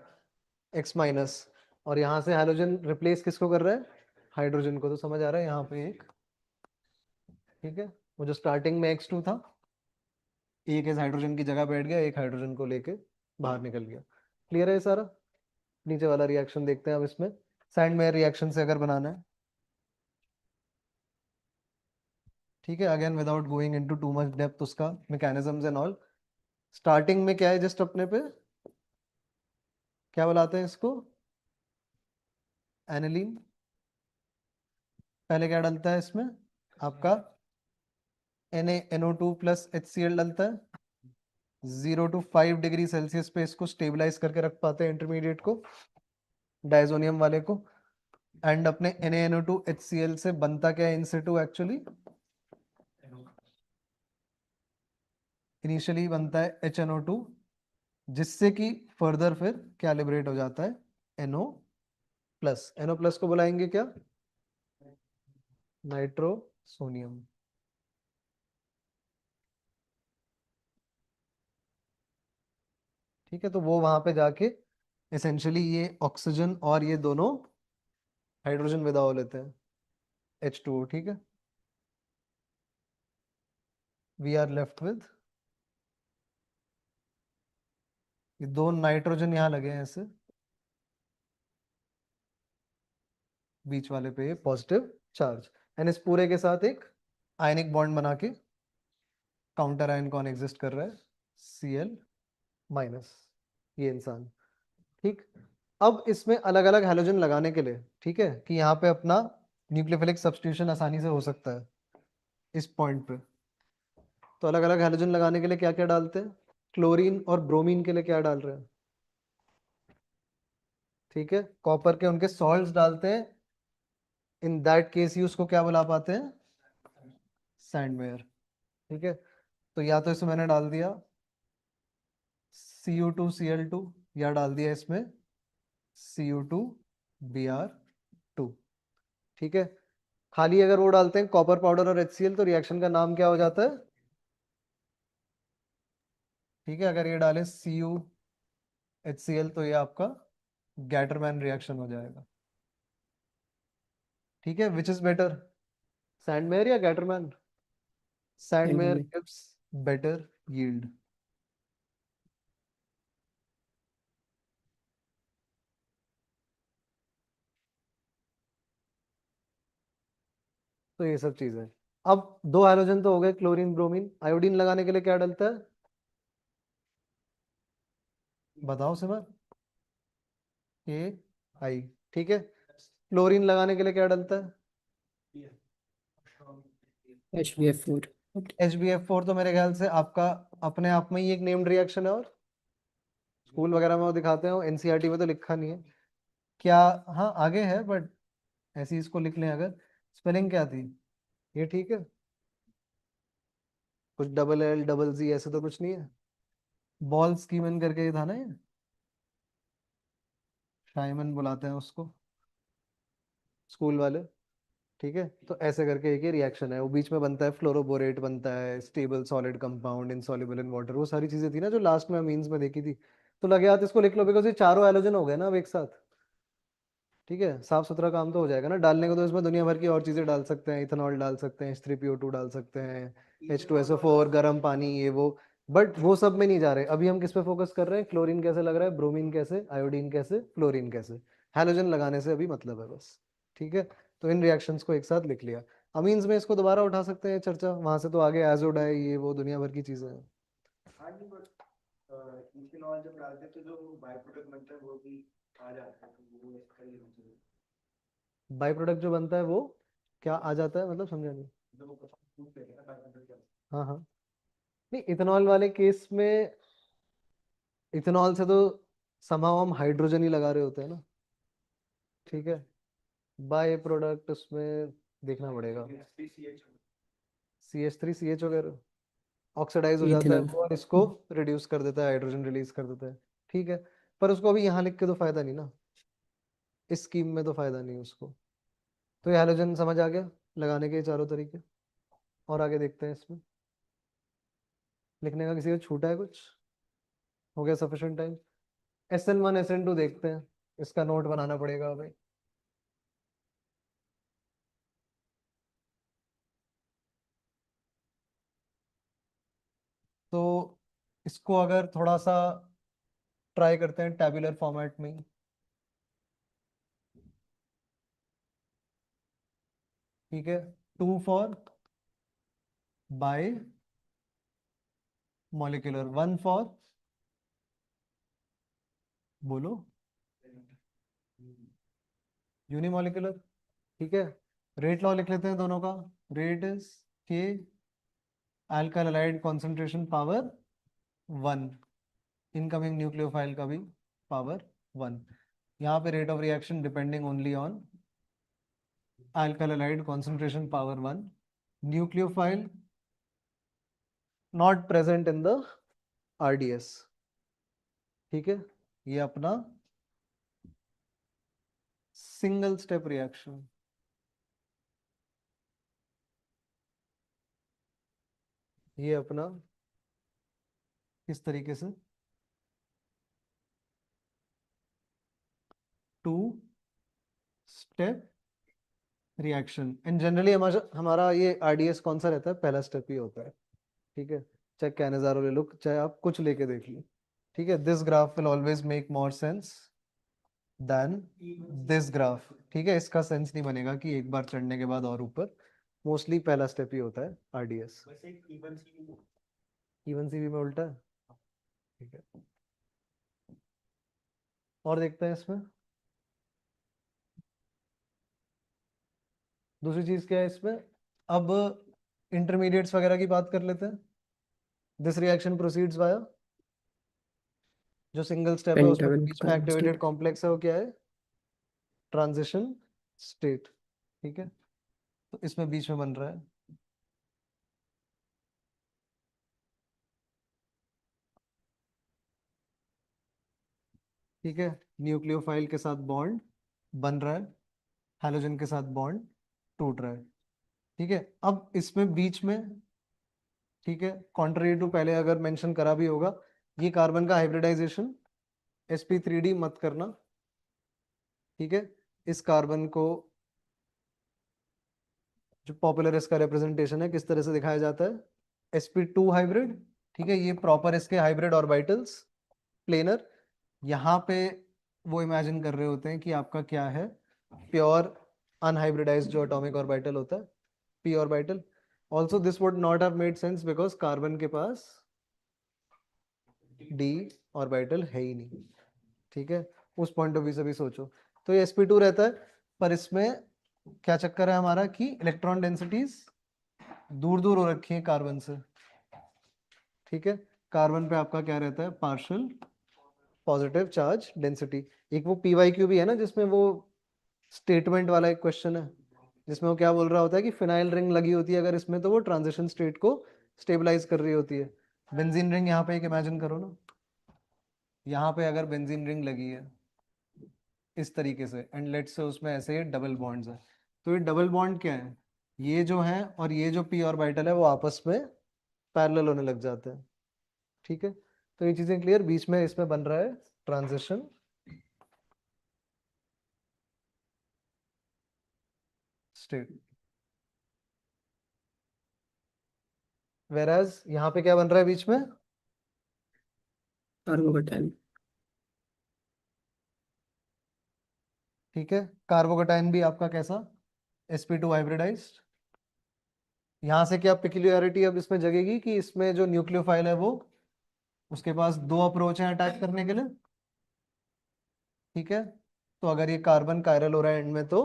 X माइनस, और यहाँ से हैलोजन रिप्लेस किसको कर रहा है, हाइड्रोजन को। तो समझ आ रहा है यहाँ पे एक, ठीक है, वो जो स्टार्टिंग में X2 था, एक इस हाइड्रोजन की जगह बैठ गया, एक हाइड्रोजन को लेके बाहर निकल गया। क्लियर है ये सारा? नीचे वाला रिएक्शन देखते हैं अब इसमें, सैंडमेयर रिएक्शन से अगर बनाना है। ठीक है, again without going into too much depth उसका मैकेनिज्म्स एंड ऑल, स्टार्टिंग में क्या है, जस्ट अपने पे क्या बुलाते हैं इसको, एनिलीन। पहले क्या डलता है इसमें आपका, NaNO2 प्लस HCl डलता है। 0 to 5 डिग्री सेल्सियस पे इसको स्टेबलाइज करके रख पाते हैं इंटरमीडिएट को, डायजोनियम वाले को। एंड अपने NaNO2 HCl से बनता क्या है इन सिटू, एक्चुअली इनिशियली बनता है HNO2, जिससे कि फर्दर फिर क्या लिबरेट हो जाता है, NO प्लस। NO प्लस को बुलाएंगे क्या, नाइट्रोसोनियम। ठीक है, तो वो वहां पे जाके एसेंशियली ये ऑक्सीजन और ये दोनों हाइड्रोजन विदा हो लेते हैं, H2O। ठीक है, वी आर लेफ्ट विद ये दो नाइट्रोजन यहाँ लगे हैं ऐसे, बीच वाले पे पॉजिटिव चार्ज, एंड इस पूरे के साथ एक आयनिक बॉन्ड बना के काउंटर आयन कौन एग्जिस्ट कर रहा है, Cl माइनस, ये इंसान। ठीक, अब इसमें अलग अलग हैलोजन लगाने के लिए, ठीक है, कि यहाँ पे अपना न्यूक्लियोफिलिक सब्स्टिट्यूशन आसानी से हो सकता है इस पॉइंट पे, तो अलग अलग हैलोजन लगाने के लिए क्या क्या डालते हैं, क्लोरीन और ब्रोमीन के लिए क्या डाल रहे हैं, ठीक है, कॉपर के उनके सॉल्ट्स डालते हैं। इन दैट केस ही उसको क्या बुला पाते हैं, सैंडवेयर। ठीक है, तो या तो इसमें मैंने डाल दिया Cu2Cl2, या डाल दिया इसमें Cu2Br2। ठीक है, खाली अगर वो डालते हैं कॉपर पाउडर और HCl, तो रिएक्शन का नाम क्या हो जाता है, ठीक है, अगर ये डालें CuHCl तो ये आपका गैटरमैन रिएक्शन हो जाएगा। ठीक है, विच इज बेटर, सैंडमेयर या Gattermann? Sandmeyer gives better yield. तो ये सब चीजें, अब दो हाइड्रोजन तो हो गए, क्लोरीन ब्रोमीन। आयोडीन लगाने के लिए क्या डलता है, बताओ सिमर, Ai। ठीक है, क्लोरीन लगाने के लिए क्या डलता है, HbF4। HbF4। तो मेरे ख्याल से आपका अपने आप में ही एक नेम्ड रिएक्शन है, और स्कूल वगैरह में वो दिखाते हैं, एनसीईआरटी में तो लिखा नहीं है क्या, हाँ आगे है बट ऐसे ही इसको लिख लें अगर। स्पेलिंग क्या थी ये, ठीक है? कुछ डबल एल डबल जी ऐसे तो कुछ नहीं है? बॉल स्कीमन करके ये था ना ये, शाइमन बुलाते हैं उसको स्कूल वाले। ठीक है, तो ऐसे करके एक ही रिएक्शन है, वो बीच में बनता है फ्लोरोबोरेट, बनता है stable solid compound insoluble in water, वो सारी चीजें थी ना जो लास्ट में अमीन्स में देखी थी। तो लगे हाथ इसको लिख लो, बिकॉज ये चारों हैलोजन हो गए ना अब एक साथ। ठीक है, साफ सुथरा काम तो हो जाएगा ना। डालने को तो इसमें दुनिया भर की और चीजें डाल सकते हैं, इथेनॉल डाल सकते हैं, H3PO2 डाल सकते हैं, H2SO4, गर्म पानी, ये वो। बट वो सब में नहीं जा रहे, अभी हम किस पे फोकस कर रहे हैं? क्लोरीन कैसे लग रहा है, ब्रोमीन कैसे, आयोडीन कैसे, फ्लोरीन कैसे। हैलोजन लगाने से अभी मतलब है बस। ठीक है, तो इन रिएक्शंस को एक साथ लिख लिया। अमीन्स में इसको दोबारा उठा सकते हैं चर्चा, वहां से तो आगे एजोड है, ये वो दुनिया भर की चीजें हैं। इथेनॉल जब डालते तो जो बाय प्रोडक्ट बनता है वो भी आ जाता है, तो वो इसका ही मतलब है। बाई प्रोडक्ट जो बनता है वो क्या आ जाता है, मतलब समझा नहीं। जब वो प्रूफ करेगा बाय प्रोडक्ट क्या हाँ हाँ, नहीं इथेनॉल वाले केस में इथेनॉल से तो समहाउ हम हाइड्रोजन ही लगा रहे होते हैं ना। ठीक है, बाय प्रोडक्ट उसमें देखना पड़ेगा। CH3CH वगैरह ऑक्सीडाइज हो जाता है Ethanol. वो, और इसको रिड्यूस कर देता है, हाइड्रोजन रिलीज कर देता है। ठीक है, पर उसको अभी यहाँ लिख के तो फायदा नहीं ना, इस स्कीम में तो फायदा नहीं उसको। तो ये हैलोजन समझ आ गया लगाने के चारों तरीके। और आगे देखते हैं इसमें लिखने का, किसी को छूटा है कुछ? हो गया सफिशिएंट टाइम? SN1 SN2 देखते हैं, इसका नोट बनाना पड़ेगा भाई। तो इसको अगर थोड़ा सा ट्राई करते हैं टैबुलर फॉर्मेट में। ठीक है, 2 फॉर बाय मॉलिक्यूलर, 1 फॉर, बोलो, यूनिमॉलिक्यूलर। ठीक है, रेट लॉ लिख लेते हैं दोनों का। रेट इज के alkyl halide concentration power 1, incoming nucleophile का भी पावर 1। यहाँ पे rate of reaction depending only on alkyl halide concentration power 1, nucleophile not present in the RDS। ठीक है, ये अपना सिंगल स्टेप रिएक्शन। ये अपना किस तरीके से, 2 स्टेप रिएक्शन। एंड जनरली हमारा हमारा ये RDS कौन सा रहता है? पहला स्टेप ही होता है। ठीक है, चाहे कैनेजारो ले लो, चाहे आप कुछ लेके देख लो। ठीक है, this graph will always make more sense than this graph. ठीक है, इसका सेंस नहीं बनेगा कि एक बार चढ़ने के बाद और ऊपर, मोस्टली पहला स्टेप ही होता है RDS। इवन सीवी में उल्टा है। ठीक है, और देखते हैं इसमें दूसरी चीज क्या है इसमें। अब इंटरमीडिएट्स वगैरह की बात कर लेते हैं। दिस रिएक्शन प्रोसीड्स वाया, जो सिंगल स्टेप है उसमें Pentagon बीच में carbon एक्टिवेटेड state. कॉम्प्लेक्स है, वो क्या है? Transition state. ठीक है, तो इसमें बीच में बन रहा है। ठीक है, न्यूक्लियोफाइल के साथ बॉन्ड बन रहा है, हैलोजन के साथ बॉन्ड टूट रहा है। ठीक है, अब इसमें बीच में, ठीक है, कॉन्ट्ररी टू पहले अगर मेंशन करा भी होगा, ये कार्बन का हाइब्रिडाइजेशन sp3d मत करना। ठीक है, इस कार्बन को, जो पॉपुलर इसका रिप्रेजेंटेशन है किस तरह से दिखाया जाता है, sp2 हाइब्रिड। ठीक है, ये प्रॉपर इसके हाइब्रिड ऑर्बिटल्स प्लेनर। यहाँ पे वो इमेजिन कर रहे होते हैं कि आपका क्या है, प्योर अनहाइब्रिडाइज्ड जो एटॉमिक ऑर्बिटल होता है, p orbital. Also this would not have made sense because carbon के पास d ऑर्बिटल है ही नहीं। ठीक है, उस पॉइंट ऑफ व्यू से भी सोचो। तो ये sp2 रहता है, पर इसमें क्या चक्कर है हमारा कि इलेक्ट्रॉन डेंसिटीज दूर दूर हो रखी है कार्बन से। ठीक है, कार्बन पे आपका क्या रहता है? Partial positive charge density. एक वो PYQ भी है ना, जिसमें वो स्टेटमेंट वाला एक क्वेश्चन है, जिसमें वो क्या बोल रहा होता है कि फिनाइल रिंग लगी होती है अगर इसमें, तो वो ट्रांजिशन स्टेट को स्टेबलाइज कर रही होती है। बेंजीन रिंग यहाँ पे एक इमेजिन करो ना, यहाँ पे अगर बेंजीन रिंग लगी है इस तरीके से, एंड लेट्स से उसमें ऐसे डबल बॉन्ड्स है, तो ये डबल बॉन्ड क्या है, ये जो है और ये जो p ऑर्बिटल है वो आपस में पैरेलल होने लग जाते हैं। ठीक है, तो ये चीजें क्लियर। बीच में इसमें बन रहा है ट्रांजिशन स्टेट, वेराज यहाँ पे क्या बन रहा है बीच में, Carbocation. ठीक है। कार्बोकटाइन भी आपका कैसा, sp2 हाइब्रिडाइज्ड। यहाँ से क्या पेक्यूलियरिटी अब इसमें जगेगी कि इसमें जो न्यूक्लियोफाइल है वो, उसके पास दो अप्रोच हैं अटैक करने के लिए। ठीक है, तो अगर ये कार्बन कायरल हो रहा है एंड में, तो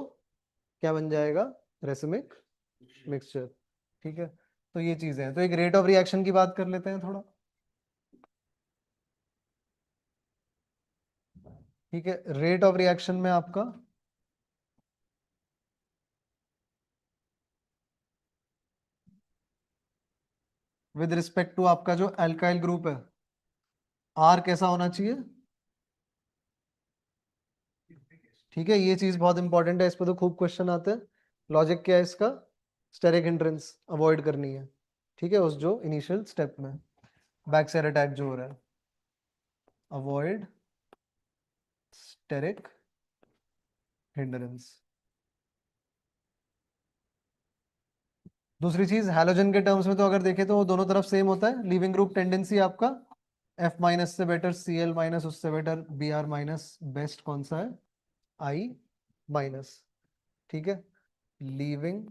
क्या बन जाएगा, रेसिमिक मिक्सचर। ठीक है, तो ये चीजें हैं। तो एक रेट ऑफ रिएक्शन की बात कर लेते हैं थोड़ा। ठीक है, रेट ऑफ रिएक्शन में आपका विद रिस्पेक्ट टू आपका जो अल्काइल ग्रुप है, आर कैसा होना चाहिए। ठीक है, ये चीज बहुत इंपॉर्टेंट है, इस पर तो खूब क्वेश्चन आते हैं। लॉजिक क्या है इसका, स्टेरिक हिंड्रेंस अवॉइड करनी है। ठीक है, उस जो इनिशियल स्टेप में बैक साइड अटैक जो हो रहा है, अवॉइड स्टेरिक हिंड्रेंस। दूसरी चीज हैलोजन के टर्म्स में तो अगर देखें तो वो दोनों तरफ सेम होता है। लीविंग ग्रुप टेंडेंसी आपका F माइनस से बेटर, Cl माइनस उससे बेटर, Br माइनस बेस्ट कौन सा है, I माइनस। ठीक है, लीविंग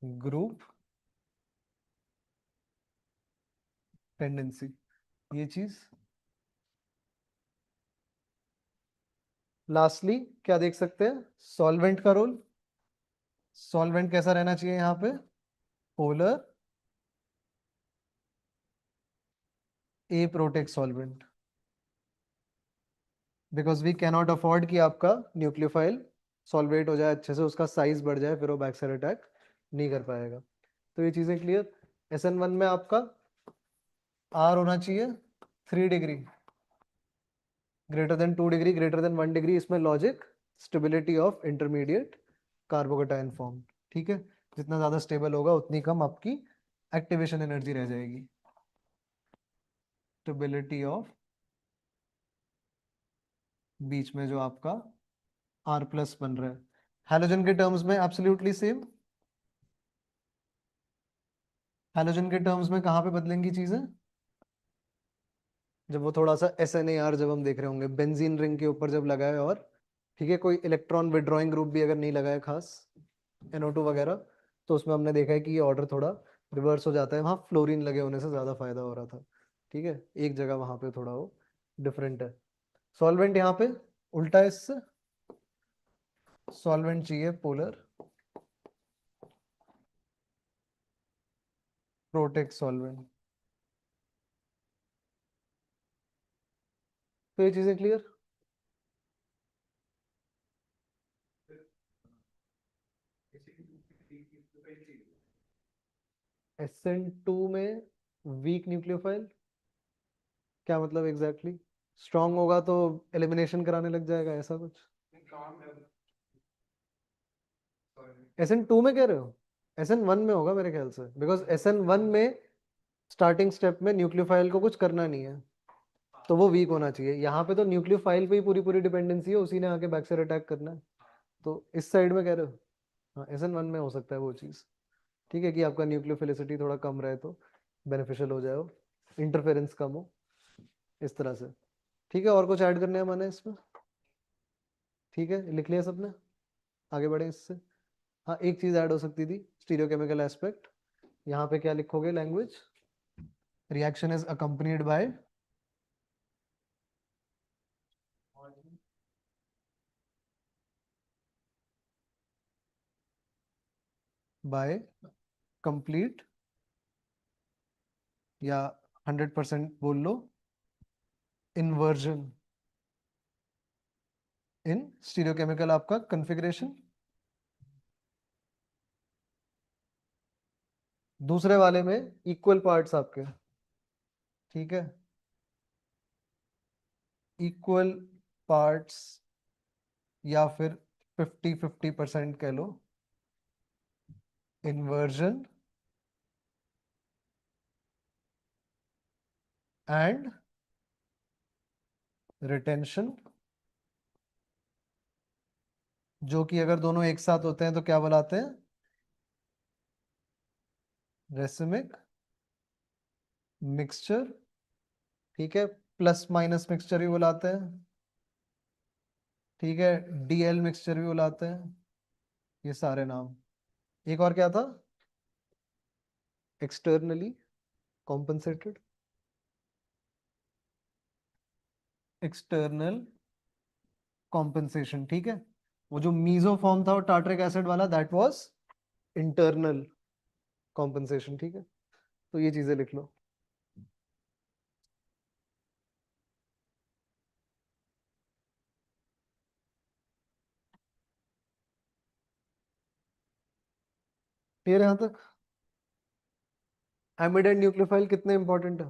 ग्रुप टेंडेंसी, ये चीज। लास्टली क्या देख सकते हैं, सॉल्वेंट का रोल। सॉल्वेंट कैसा रहना चाहिए यहाँ पे, polar aprotic solvent, because we cannot afford कि आपका न्यूक्लियोफाइल सॉल्वेट हो जाए अच्छे से, उसका साइज बढ़ जाए, फिर वो बैक साइड अटैक नहीं कर पाएगा। तो ये चीजें क्लियर। SN1 में आपका R होना चाहिए 3 degree, greater than 2 degree, greater than 1 degree. इसमें logic stability of intermediate carbocation form. ठीक है, जितना ज्यादा स्टेबल होगा उतनी कम आपकी एक्टिवेशन एनर्जी रह जाएगी। स्टेबिलिटी ऑफ बीच में जो आपका R प्लस बन रहा है, हैलोजन के टर्म्स में एब्सोल्युटली सेम। हैलोजन के टर्म्स में कहाँ पे बदलेंगी चीजें, जब वो थोड़ा सा SNAR जब हम देख रहे होंगे, बेंजीन रिंग के ऊपर जब लगा है, और ठीक है कोई इलेक्ट्रॉन विड्रॉइंग ग्रुप भी अगर नहीं लगा है खास, NO2 वगैरह, तो उसमें हमने देखा है कि ये ऑर्डर थोड़ा रिवर्स हो जाता है, वहाँ फ्लोरीन लगे होने से ज्यादा फायदा हो रहा था। ठीक है, एक जगह वहां पे थोड़ा वो डिफरेंट है। सॉल्वेंट यहाँ पे उल्टा है इससे, सॉल्वेंट चाहिए पोलर प्रोटेक्ट सॉल्वेंट। तो ये चीजें क्लियर। SN2 में वीक न्यूक्लियोफाइल, क्या मतलब एग्जैक्टली exactly? स्ट्रांग होगा तो एलिमिनेशन कराने लग जाएगा, ऐसा कुछ। SN2 में कह रहे हो, SN1 में होगा मेरे ख्याल से, बिकॉज SN1 में स्टार्टिंग स्टेप में न्यूक्लियोफाइल को कुछ करना नहीं है, तो वो वीक होना चाहिए। यहाँ पे तो न्यूक्लियोफाइल पे ही पूरी पूरी डिपेंडेंसी है, उसी ने आके बैक साइड अटैक करना है, तो इस साइड में कह रहे हो। हाँ, SN1 में हो सकता है वो चीज़। ठीक है, कि आपका न्यूक्लियोफिलिसिटी थोड़ा कम रहे तो बेनिफिशियल हो जाए, हो इंटरफेरेंस कम हो, इस तरह से। ठीक है, और कुछ ऐड करने हैं मैंने इसमें। ठीक है, लिख लिया सबने, आगे बढ़े इससे। हाँ, एक चीज ऐड हो सकती थी, स्टीरियोकेमिकल एस्पेक्ट। यहाँ पे क्या लिखोगे, language, reaction is accompanied by complete या 100% बोल लो इन्वर्जन इन स्टीरियोकेमिकल आपका कॉन्फ़िगरेशन। दूसरे वाले में इक्वल पार्ट्स आपके, ठीक है, इक्वल पार्ट्स या फिर 50-50% कह लो इन्वर्जन एंड रिटेंशन, जो कि अगर दोनों एक साथ होते हैं तो क्या बुलाते हैं, रेसिमिक मिक्सचर, ठीक है, प्लस माइनस मिक्सचर भी बुलाते हैं, ठीक है, डीएल मिक्सचर भी बुलाते हैं, ये सारे नाम। एक और क्या था, एक्सटर्नली कॉम्पनसेटेड, एक्सटर्नल कॉम्पनसेशन, ठीक है। वो जो मीजोफॉर्म था वो टार्टरिक एसिड वाला, दैट वाज इंटरनल कॉम्पनसेशन, ठीक है। तो ये चीजें लिख लो। क्लियर है यहाँ तक? एमिड एंड न्यूक्लियोफाइल कितने इंपॉर्टेंट है?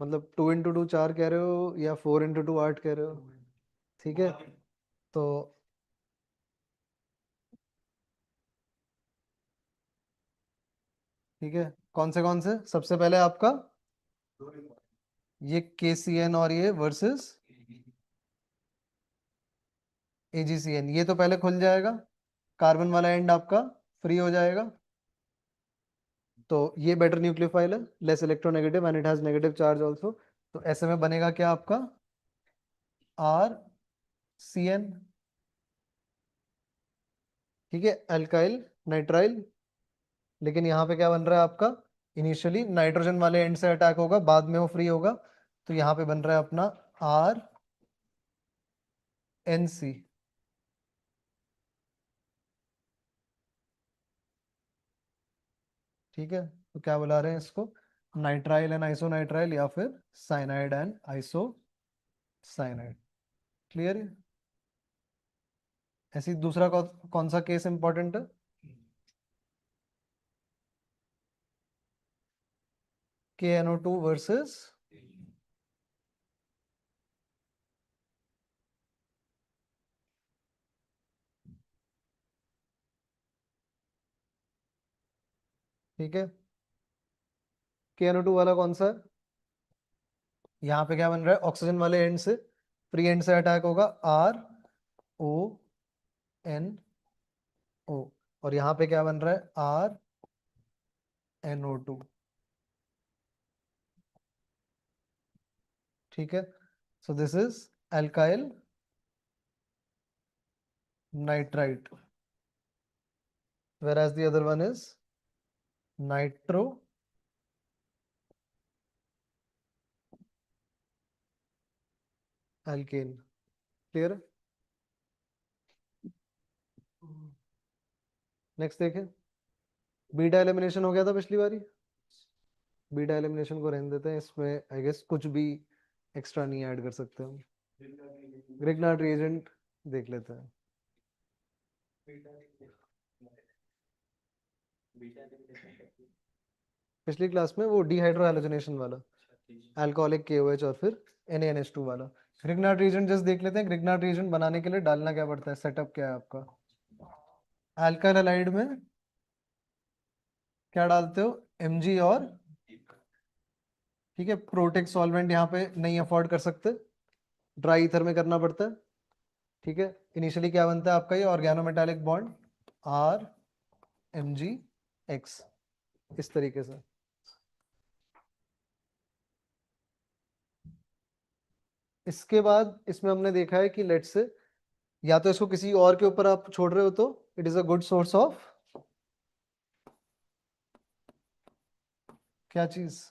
मतलब 2 × 2 4 कह रहे हो या 4 × 2 8 कह रहे हो? ठीक है, तो ठीक है, कौन से सबसे पहले आपका ये KCN और ये वर्सेस AgCN, ये तो पहले खुल जाएगा, कार्बन वाला एंड आपका फ्री हो जाएगा। तो ये बेटर न्यूक्लियोफाइल है, less electronegative and it has negative charge also. तो ऐसे में बनेगा क्या आपका RCN, ठीक है, अल्काइल नाइट्राइल। लेकिन यहाँ पे क्या बन रहा है आपका, इनिशियली नाइट्रोजन वाले एंड से अटैक होगा, बाद में वो फ्री होगा, तो यहाँ पे बन रहा है अपना RNC, ठीक है। तो क्या बुला रहे हैं इसको, नाइट्राइल एंड आइसोनाइट्राइल या फिर साइनाइड एंड आइसोसाइनाइड। क्लियर है? ऐसी दूसरा कौन सा केस इंपॉर्टेंट है, KNO2 वर्सेस ठीक है, KNO2 वाला कौन सा है, यहाँ पे क्या बन रहा है, ऑक्सीजन वाले एंड से फ्री एंड से अटैक होगा, RONO, और यहाँ पे क्या बन रहा है, RNO2, ठीक है। So this is alkyl nitrite, whereas the other one is nitro alkane। Clear? Next देखें, बीटा एलिमिनेशन हो गया था पिछली बारी, बीटा एलिमिनेशन को रहने देते हैं, इसमें आई गेस कुछ भी एक्स्ट्रा नहीं ऐड कर सकते हम। ग्रिग्नार्ड रिएजेंट देख लेते हैं। पिछली क्लास में वो डिहाइड्रो हैलोजनेशन वाला, अल्कोहलिक KOH और फिर NaNH2 वाला। ग्रिग्नार्ड रिएजेंट जस्ट देख लेते हैं, ग्रिग्नार्ड रिएजेंट बनाने के लिए डालना क्या पड़ता है, सेटअप क्या है आपका, अल्काइल हैलाइड में क्या डालते हो, Mg और, ठीक है, प्रोटेक सॉल्वेंट यहाँ पे नहीं अफोर्ड कर सकते, ड्राई ईथर में करना पड़ता है, ठीक है। इनिशियली क्या बनता है आपका, ये ऑर्गेनोमेटालिक बॉन्ड RMgX, इस तरीके से। इसके बाद इसमें हमने देखा है कि लेट से या तो इसको किसी और के ऊपर आप छोड़ रहे हो तो it is a good source of क्या चीज,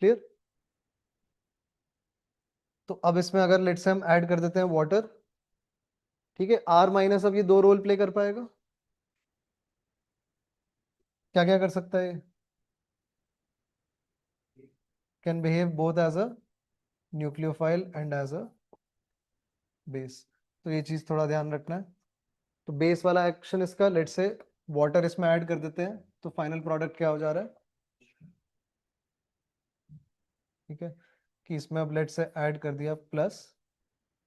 क्लियर? तो अब इसमें अगर लेट्स से हम ऐड कर देते हैं वाटर, ठीक है, R माइनस अब ये दो रोल प्ले कर पाएगा। क्या क्या कर सकता है? Can behave both as a nucleophile and as a base. तो ये चीज थोड़ा ध्यान रखना है। तो बेस वाला एक्शन इसका, लेट्स से वाटर इसमें ऐड कर देते हैं, तो फाइनल प्रोडक्ट क्या हो जा रहा है? ठीक है, कि इसमें अब लेट्स से ऐड कर दिया प्लस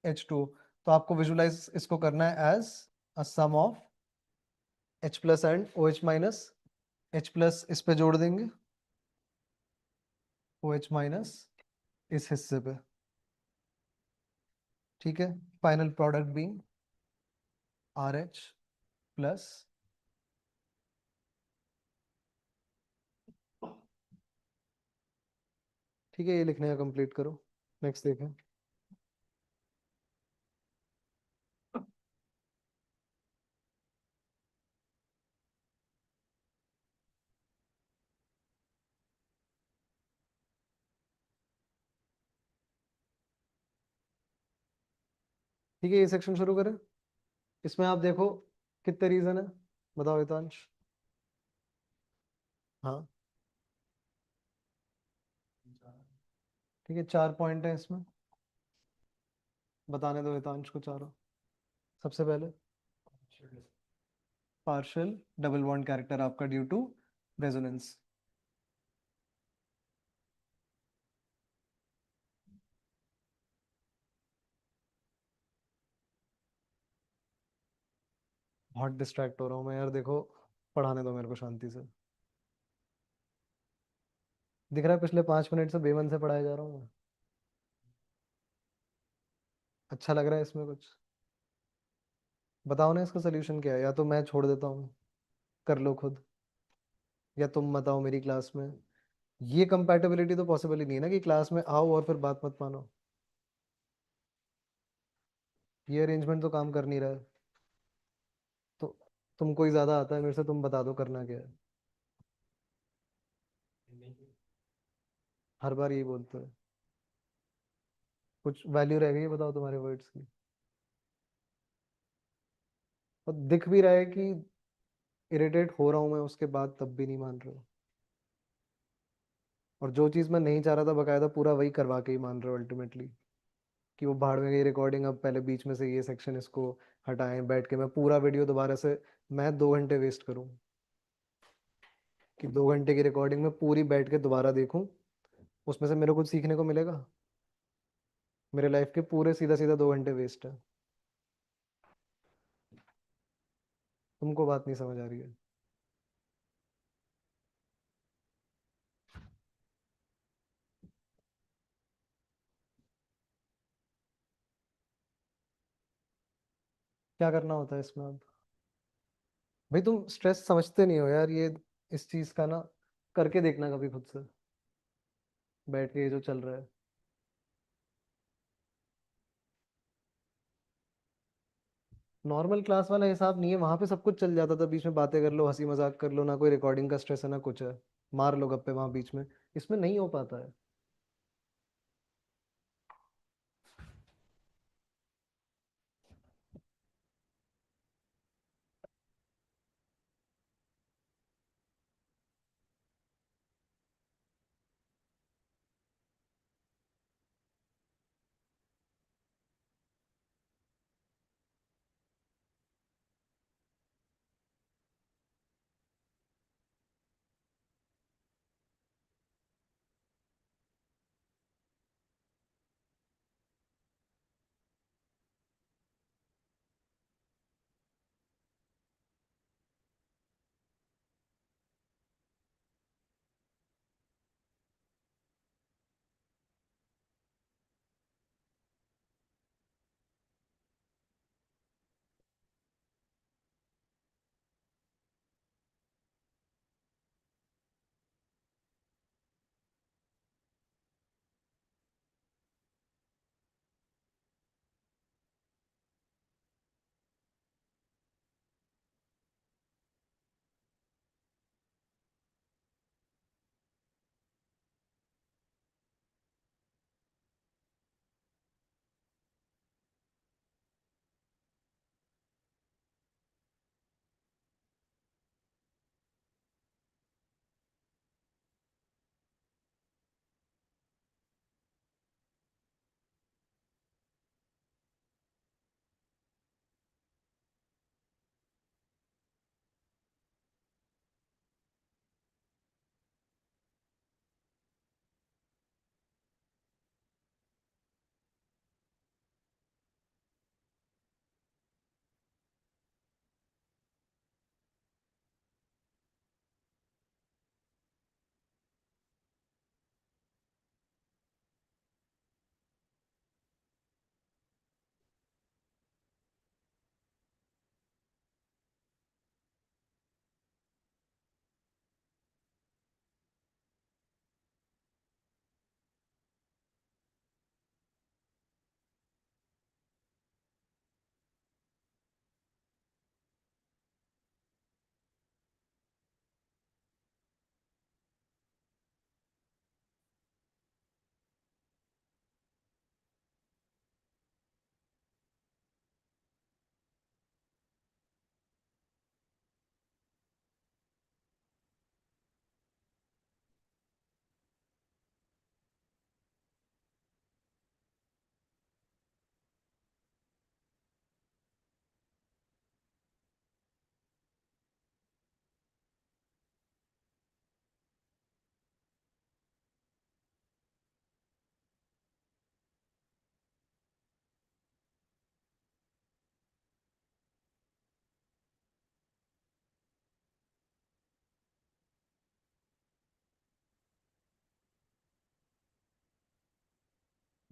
H2, तो आपको विजुलाइज इसको करना है as a sum of H plus and OH minus. H plus इस पे जोड़ देंगे, OH माइनस इस हिस्से पे, ठीक है, final product being RH plus, ठीक है, ये लिखने का कंप्लीट करो। नेक्स्ट देखें। ठीक है, ये सेक्शन शुरू करें। इसमें आप देखो कितने रीजन है, बताओ हितांश। हाँ, ठीक है, 4 पॉइंट है इसमें, बताने दो हितांश को चारों। सबसे पहले पार्शियल डबल बॉन्ड कैरेक्टर आपका ड्यू टू रेजोनेंस। बहुत डिस्ट्रैक्ट हो रहा हूँ मैं यार, देखो पढ़ाने दो मेरे को शांति से। दिख रहा है पिछले 5 मिनट से बेमन से पढ़ाया जा रहा हूँ मैं। अच्छा लग रहा है इसमें कुछ? बताओ ना इसका सोल्यूशन क्या है, या तो मैं छोड़ देता हूँ, कर लो खुद, या तुम बताओ मेरी क्लास में। ये कंपैटिबिलिटी तो पॉसिबल ही नहीं है ना कि क्लास में आओ और फिर बात मत मानो। ये अरेंजमेंट तो काम कर नहीं रहा है। तो तुमको ही ज्यादा आता है मेरे से, तुम बता दो करना क्या है। हर बार यही बोलते हो। कुछ वैल्यू रह गई, बताओ तुम्हारे वर्ड्स की। और दिख भी रहा है कि इरिटेट हो रहा हूं मैं उसके बाद, तब भी नहीं मान रहे हो। और जो चीज मैं नहीं चाह रहा था बकायदा पूरा वही करवा के ही मान रहे हो अल्टीमेटली, कि वो भाड़ में गई रिकॉर्डिंग, अब पहले बीच में से ये सेक्शन इसको हटाएं, बैठ के मैं पूरा वीडियो दोबारा से मैं 2 घंटे वेस्ट करूं, कि 2 घंटे की रिकॉर्डिंग में पूरी बैठ के दोबारा देखूं, उसमें से मेरे को कुछ सीखने को मिलेगा? मेरे लाइफ के पूरे सीधा सीधा 2 घंटे वेस्ट है। तुमको बात नहीं समझ आ रही है? क्या करना होता है इसमें अब? भाई तुम स्ट्रेस समझते नहीं हो यार, ये इस चीज का ना, करके देखना कभी खुद से बैठ के, ये जो चल रहा है। नॉर्मल क्लास वाला हिसाब नहीं है, वहां पे सब कुछ चल जाता था, बीच में बातें कर लो, हंसी मजाक कर लो, ना कोई रिकॉर्डिंग का स्ट्रेस है ना कुछ है, मार लो गप्पे वहां बीच में। इसमें नहीं हो पाता है।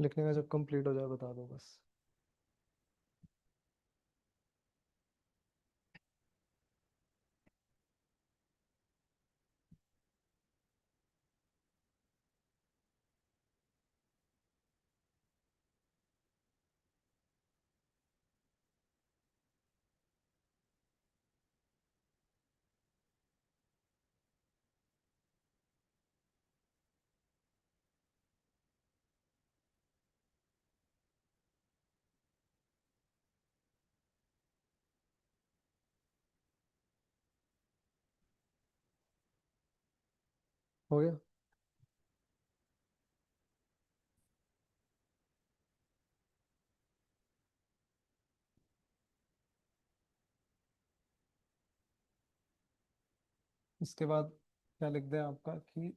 लिखने का जब कंप्लीट हो जाए बता दो बस। हो गया। इसके बाद क्या लिख दें आपका कि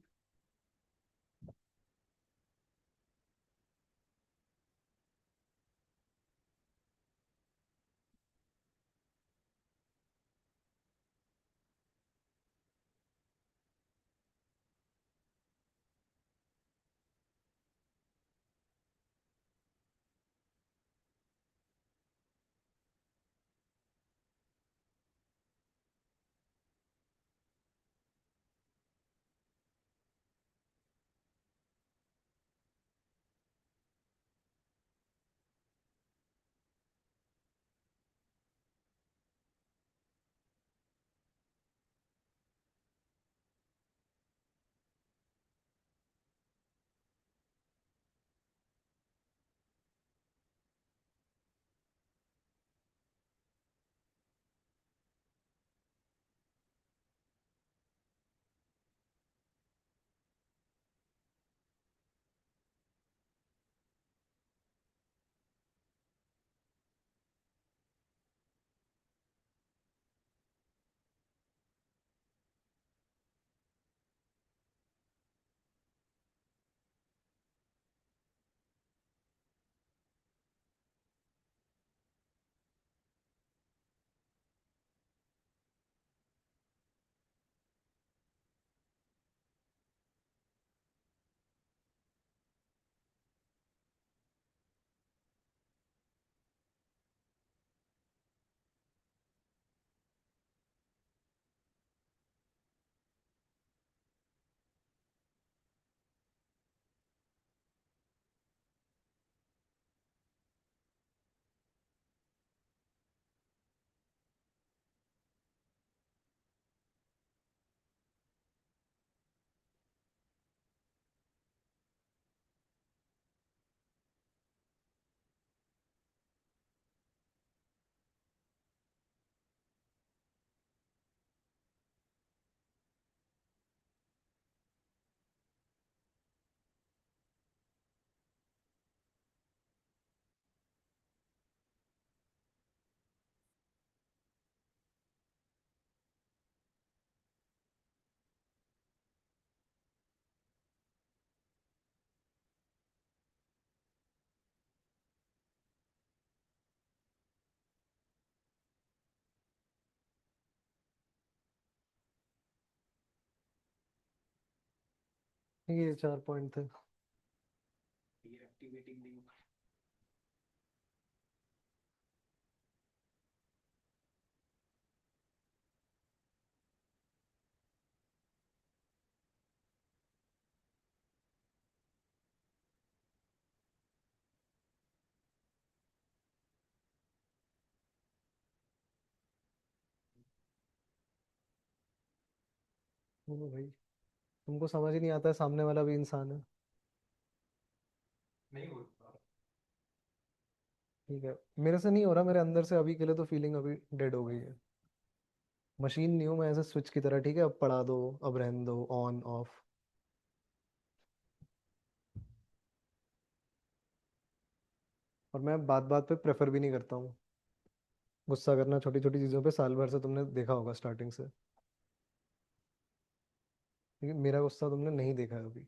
ये 4 पॉइंट थे। बोलो भाई, तुमको समझ ही नहीं आता है सामने वाला भी इंसान है। ठीक है, मेरे से नहीं हो रहा, मेरे अंदर से अभी के लिए तो फीलिंग अभी डेड हो गई है। मशीन नहीं हूँ मैं, ऐसे स्विच की तरह। ठीक है, अब पढ़ा दो, अब रहने दो, ऑन ऑफ। और मैं बात बात पे प्रेफर भी नहीं करता हूँ गुस्सा करना छोटी छोटी चीज़ों पे। साल भर से तुमने देखा होगा स्टार्टिंग से, लेकिन मेरा गुस्सा तुमने नहीं देखा है अभी।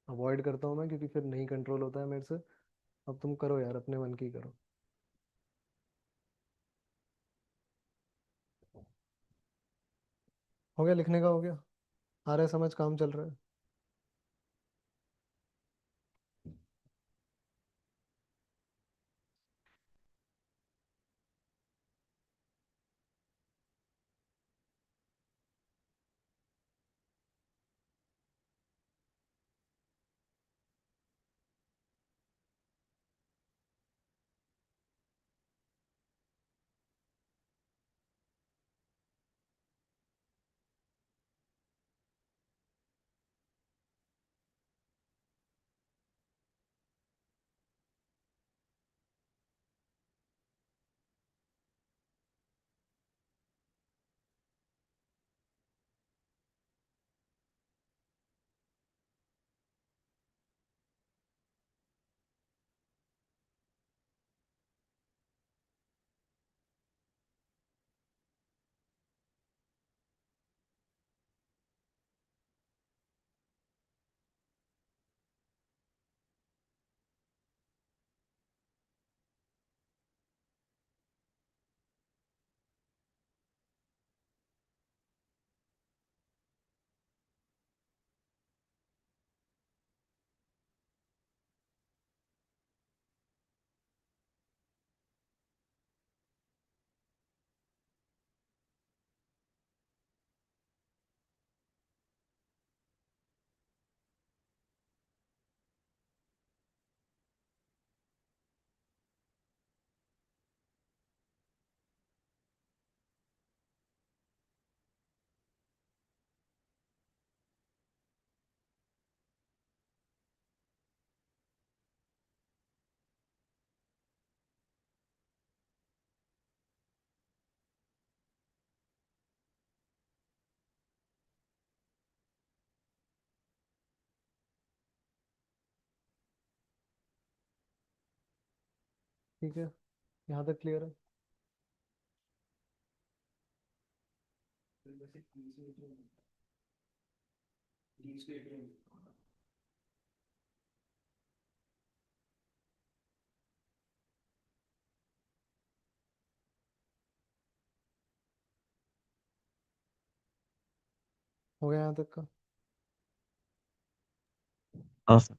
अवॉइड करता हूँ मैं, क्योंकि फिर नहीं कंट्रोल होता है मेरे से। अब तुम करो यार, अपने मन की करो। हो गया, लिखने का हो गया। आ रहा है समझ, काम चल रहा है। ठीक है, यहाँ तक क्लियर है। हो गया यहाँ तक का? हाँ सर।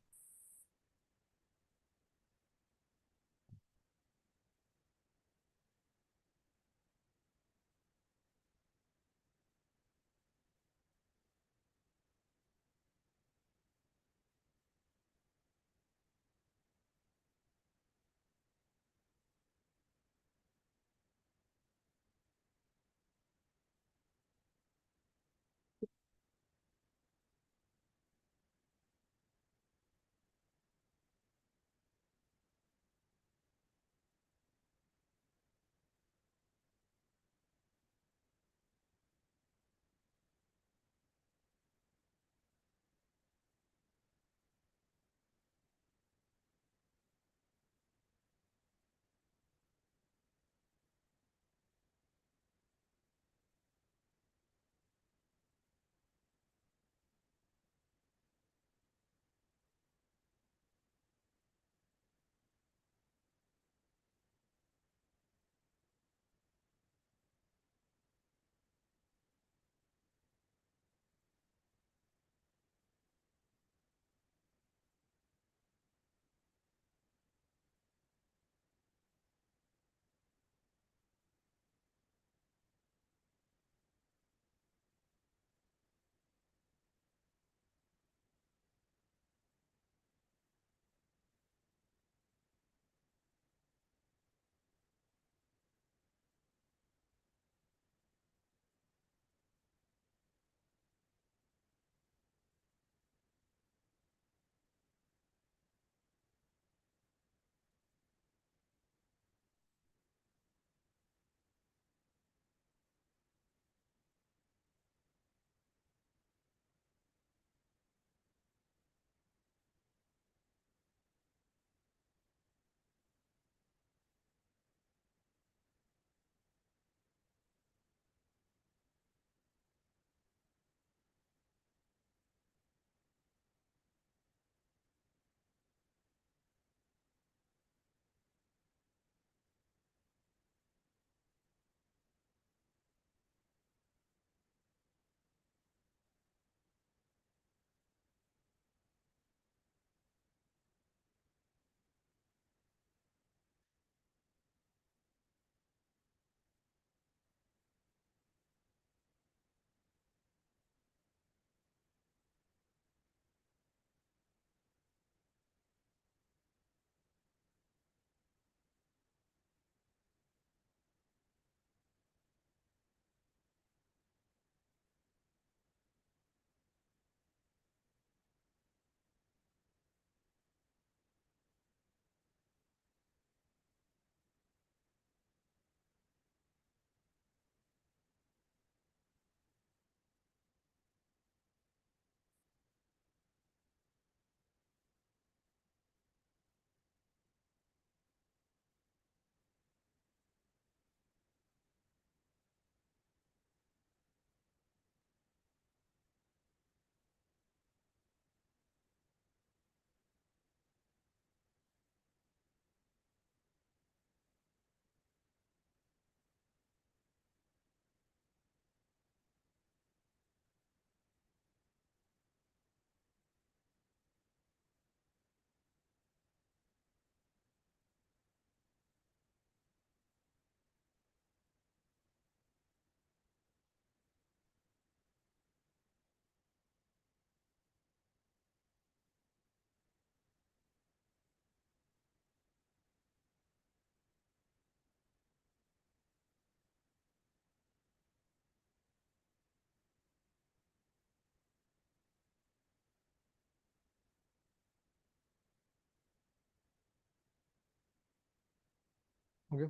हो गया।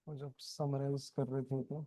और जब समराइज कर रहे थे तो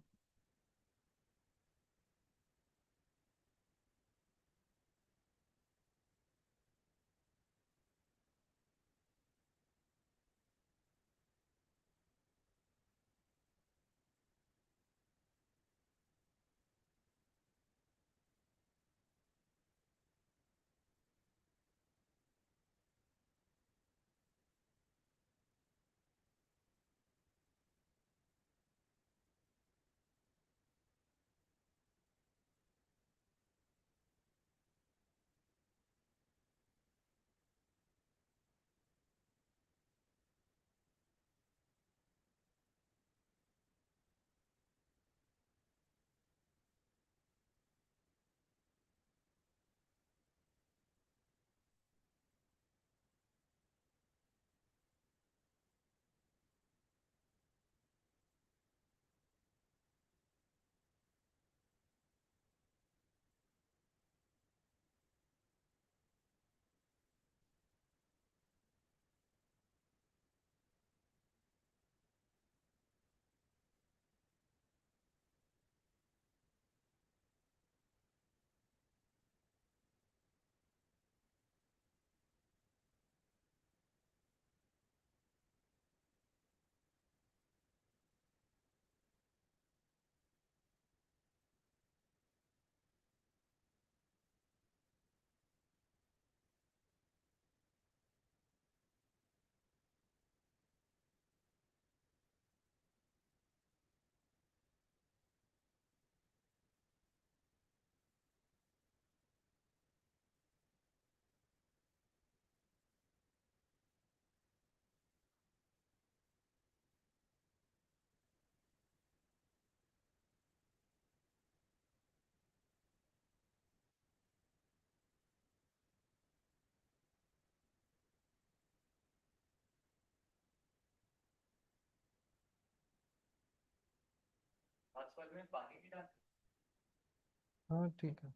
हाँ ठीक है।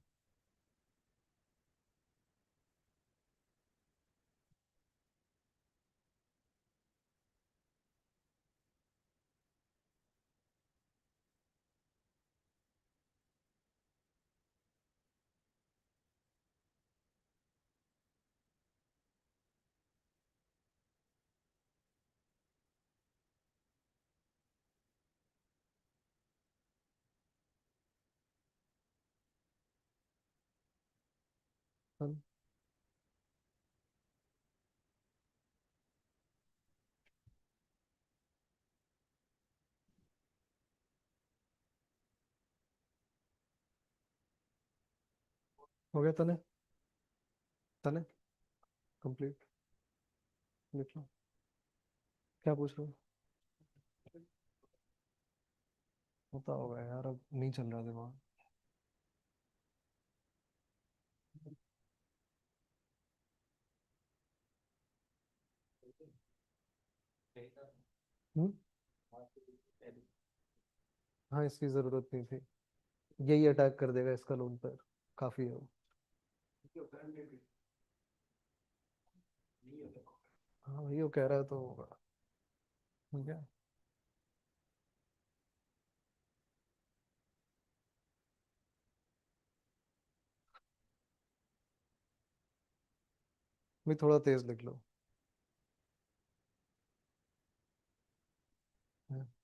हाँ, हो गया तने। तने कंप्लीट। लिख लो। क्या पूछ रहे हो? होता होगा यार, अब नहीं चल रहा दिमाग। हम्म। हाँ, इसकी जरूरत नहीं थी। यही अटैक कर देगा इसका लोन पर। काफी है वो। हाँ भाई, वो कह रहा है तो होगा। ठीक है। भाई थोड़ा तेज लिख लो।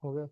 हो गया।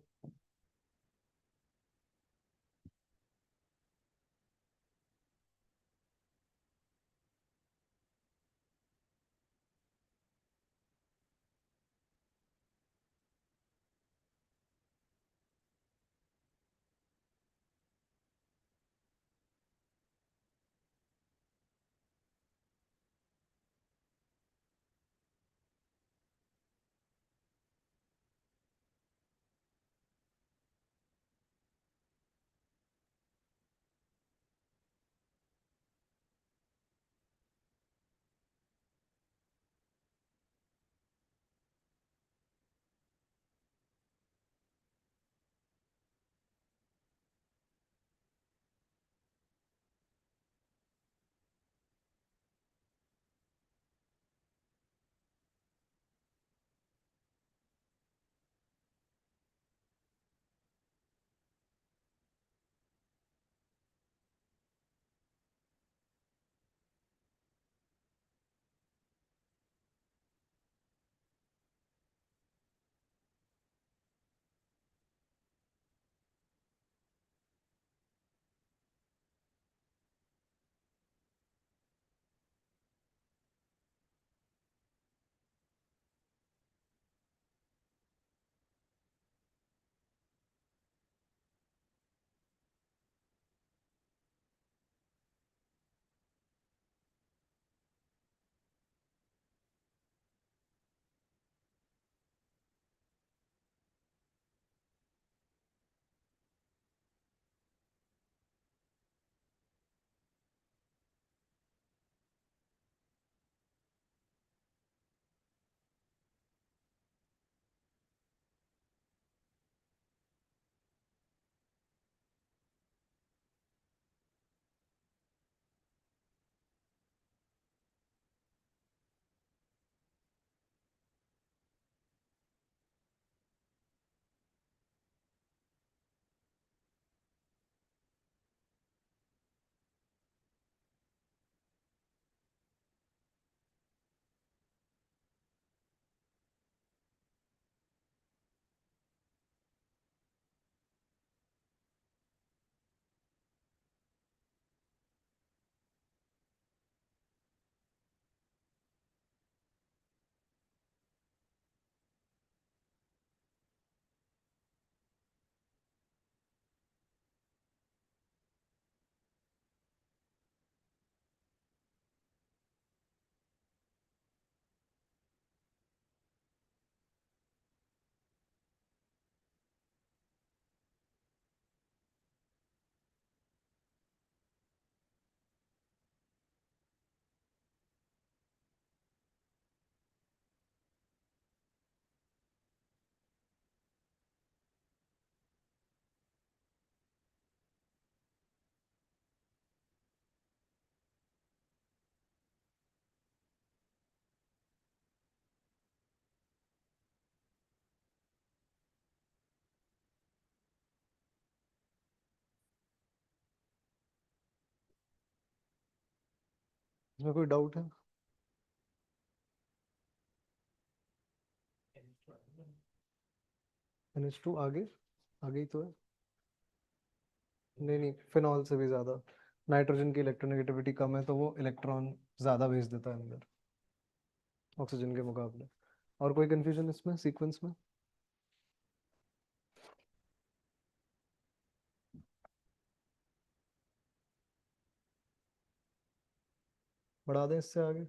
इसमें कोई डाउट है? NH2 आगे, आगे ही तो है। नहीं नहीं, फिनॉल से भी ज्यादा। नाइट्रोजन की इलेक्ट्रोनेगेटिविटी कम है तो वो इलेक्ट्रॉन ज्यादा भेज देता है अंदर ऑक्सीजन के मुकाबले। और कोई कंफ्यूजन इसमें सीक्वेंस में? बढ़ा दें इससे आगे?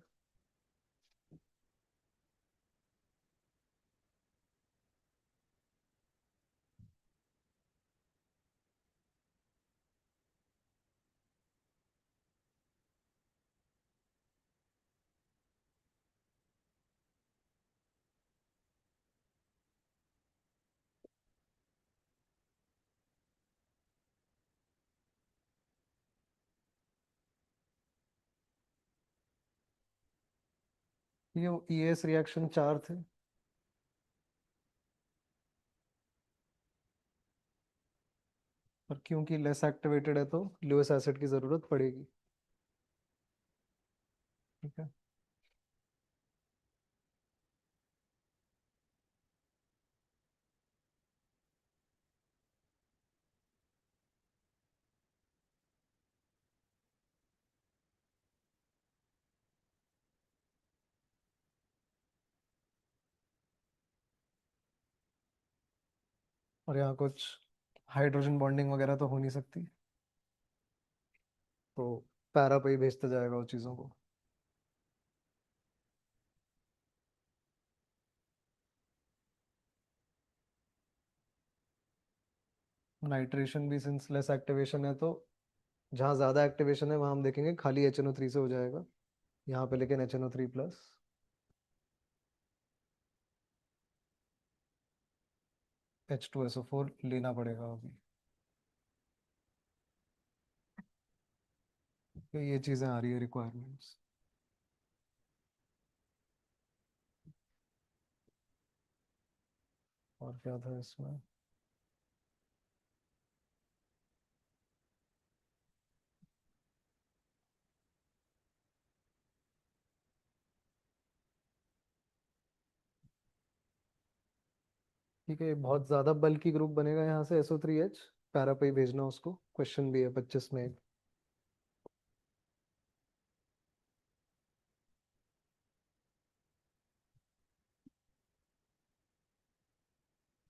ये ES रिएक्शन 4 थे। और क्योंकि लेस एक्टिवेटेड है तो लुईस एसिड की जरूरत पड़ेगी। ठीक है। और यहाँ कुछ हाइड्रोजन बॉन्डिंग वगैरह तो हो नहीं सकती, तो पैरा पे ही भेजते जाएगा वो चीज़ों को। नाइट्रेशन भी सिंस लेस एक्टिवेशन है तो जहाँ ज़्यादा एक्टिवेशन है वहाँ हम देखेंगे खाली HNO3 से हो जाएगा। यहाँ पे लेकिन HNO3+ H2SO4 लेना पड़ेगा अभी। तो ये चीज़ें आ रही है रिक्वायरमेंट्स। और क्या था इसमें? ठीक है, ये बहुत ज़्यादा बल्कि ग्रुप बनेगा यहाँ से SO3H। पैरा पे ही भेजना उसको, क्वेश्चन भी है 25 में।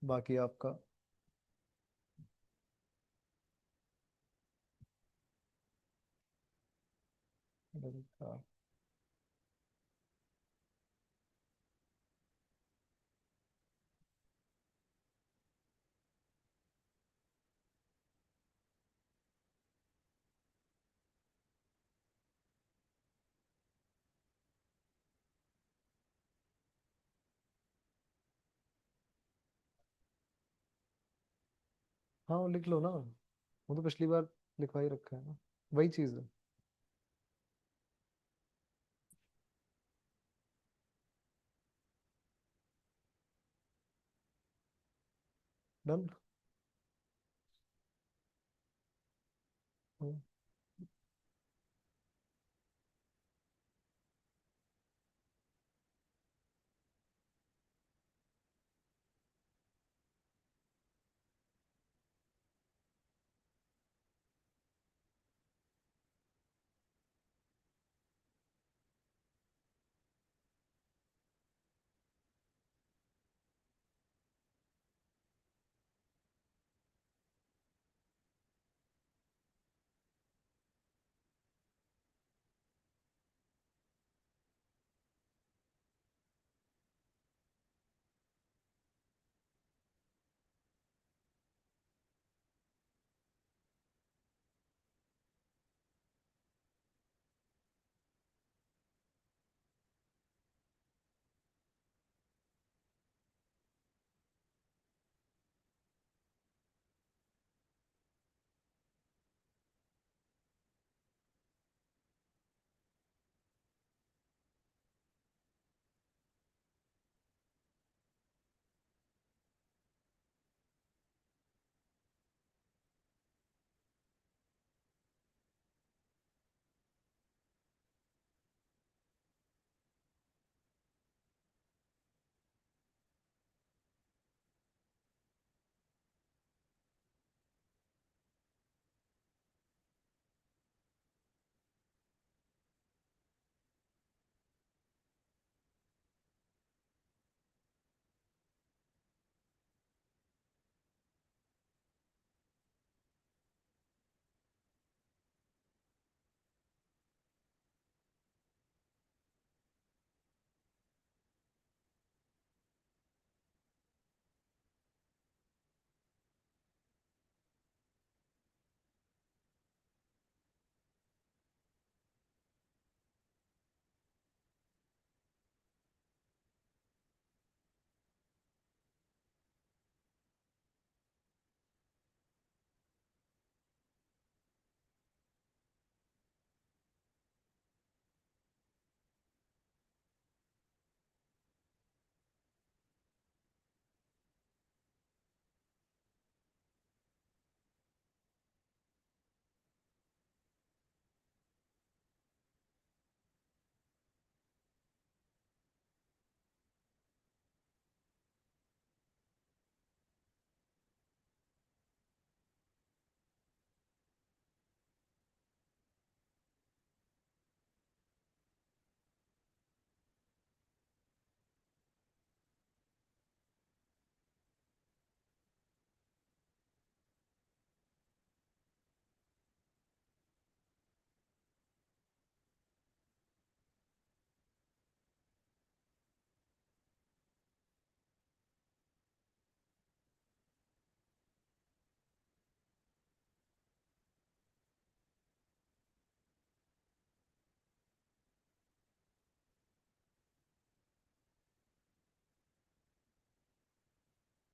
बाकी आपका हाँ वो लिख लो ना, वो तो पिछली बार लिखवा ही रखा है ना, वही चीज़ है। डन।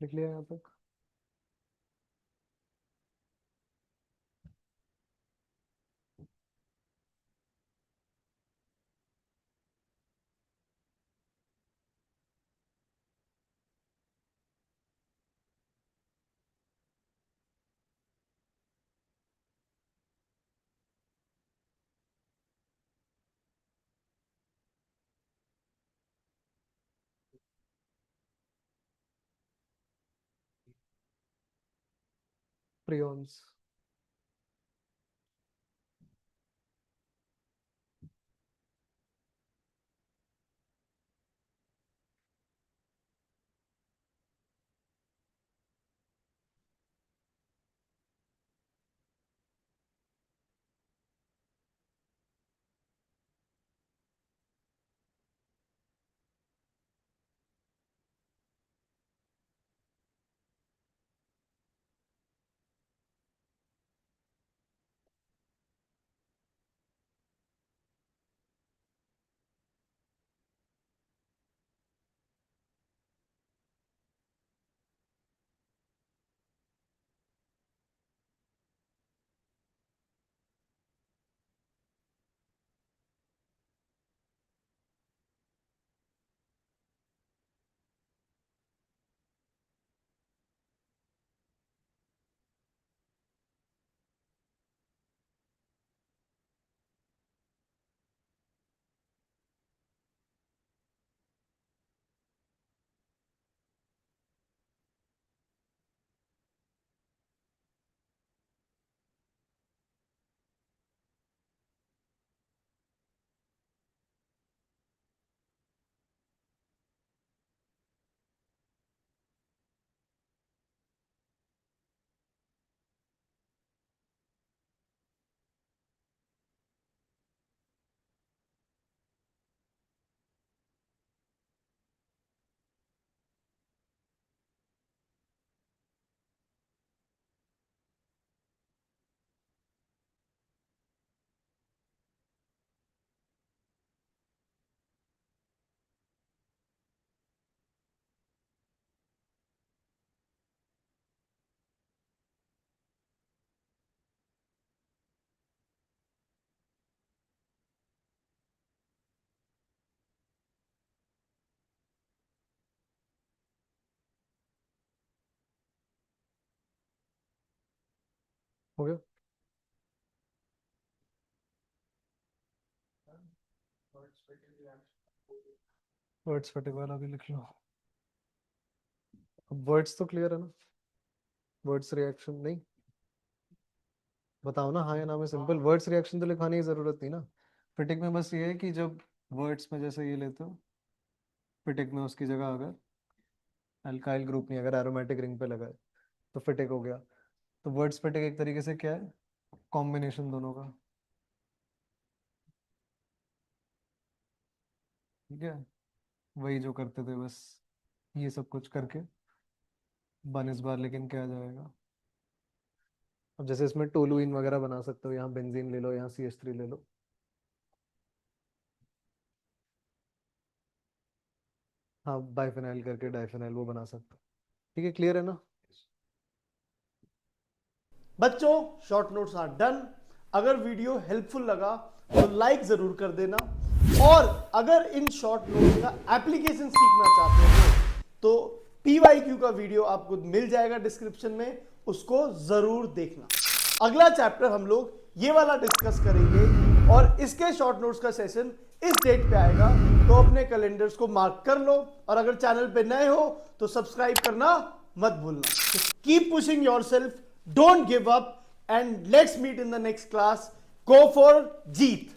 लिख लिया यहाँ तक? प्रियॉन्स। हो गया? वर्ड्स फटे वाला भी लिख लो। अब वर्ड्स तो क्लियर है ना? वर्ड्स रिएक्शन नहीं बताओ ना, हाँ या ना में सिंपल। वर्ड्स रिएक्शन तो लिखाने की जरूरत नहीं ना। फिटिक में बस ये है कि जब वर्ड्स में जैसे ये लेते हो, फिटिक में उसकी जगह अगर अल्काइल ग्रुप नहीं, अगर एरोमेटिक रिंग पे लगा है तो फिटिक हो गया। तो वर्ड्स फिटिक एक तरीके से क्या है, कॉम्बिनेशन दोनों का। ठीक है, वही जो करते थे बस ये सब कुछ करके बन इस बार, लेकिन क्या जाएगा। अब जैसे इसमें टोलुइन वगैरह बना सकते हो, यहाँ बेंजीन ले लो, यहाँ CH3 ले लो। हाँ, बाइफेनाइल करके डाइफेनाइल वो बना सकते हो। ठीक है, क्लियर है ना? बच्चों, शॉर्ट नोट्स आर डन। अगर वीडियो हेल्पफुल लगा तो लाइक जरूर कर देना, और अगर इन शॉर्ट नोट्स का एप्लीकेशन सीखना चाहते हो तो PYQ का वीडियो आपको मिल जाएगा डिस्क्रिप्शन में, उसको जरूर देखना। अगला चैप्टर हम लोग ये वाला डिस्कस करेंगे, और इसके शॉर्ट नोट्स का सेशन इस डेट पे आएगा, तो अपने कैलेंडर्स को मार्क कर लो, और अगर चैनल पे नए हो तो सब्सक्राइब करना मत भूलना। Keep pushing yourself, don't give up, and let's meet in the next class. Go for Jeet.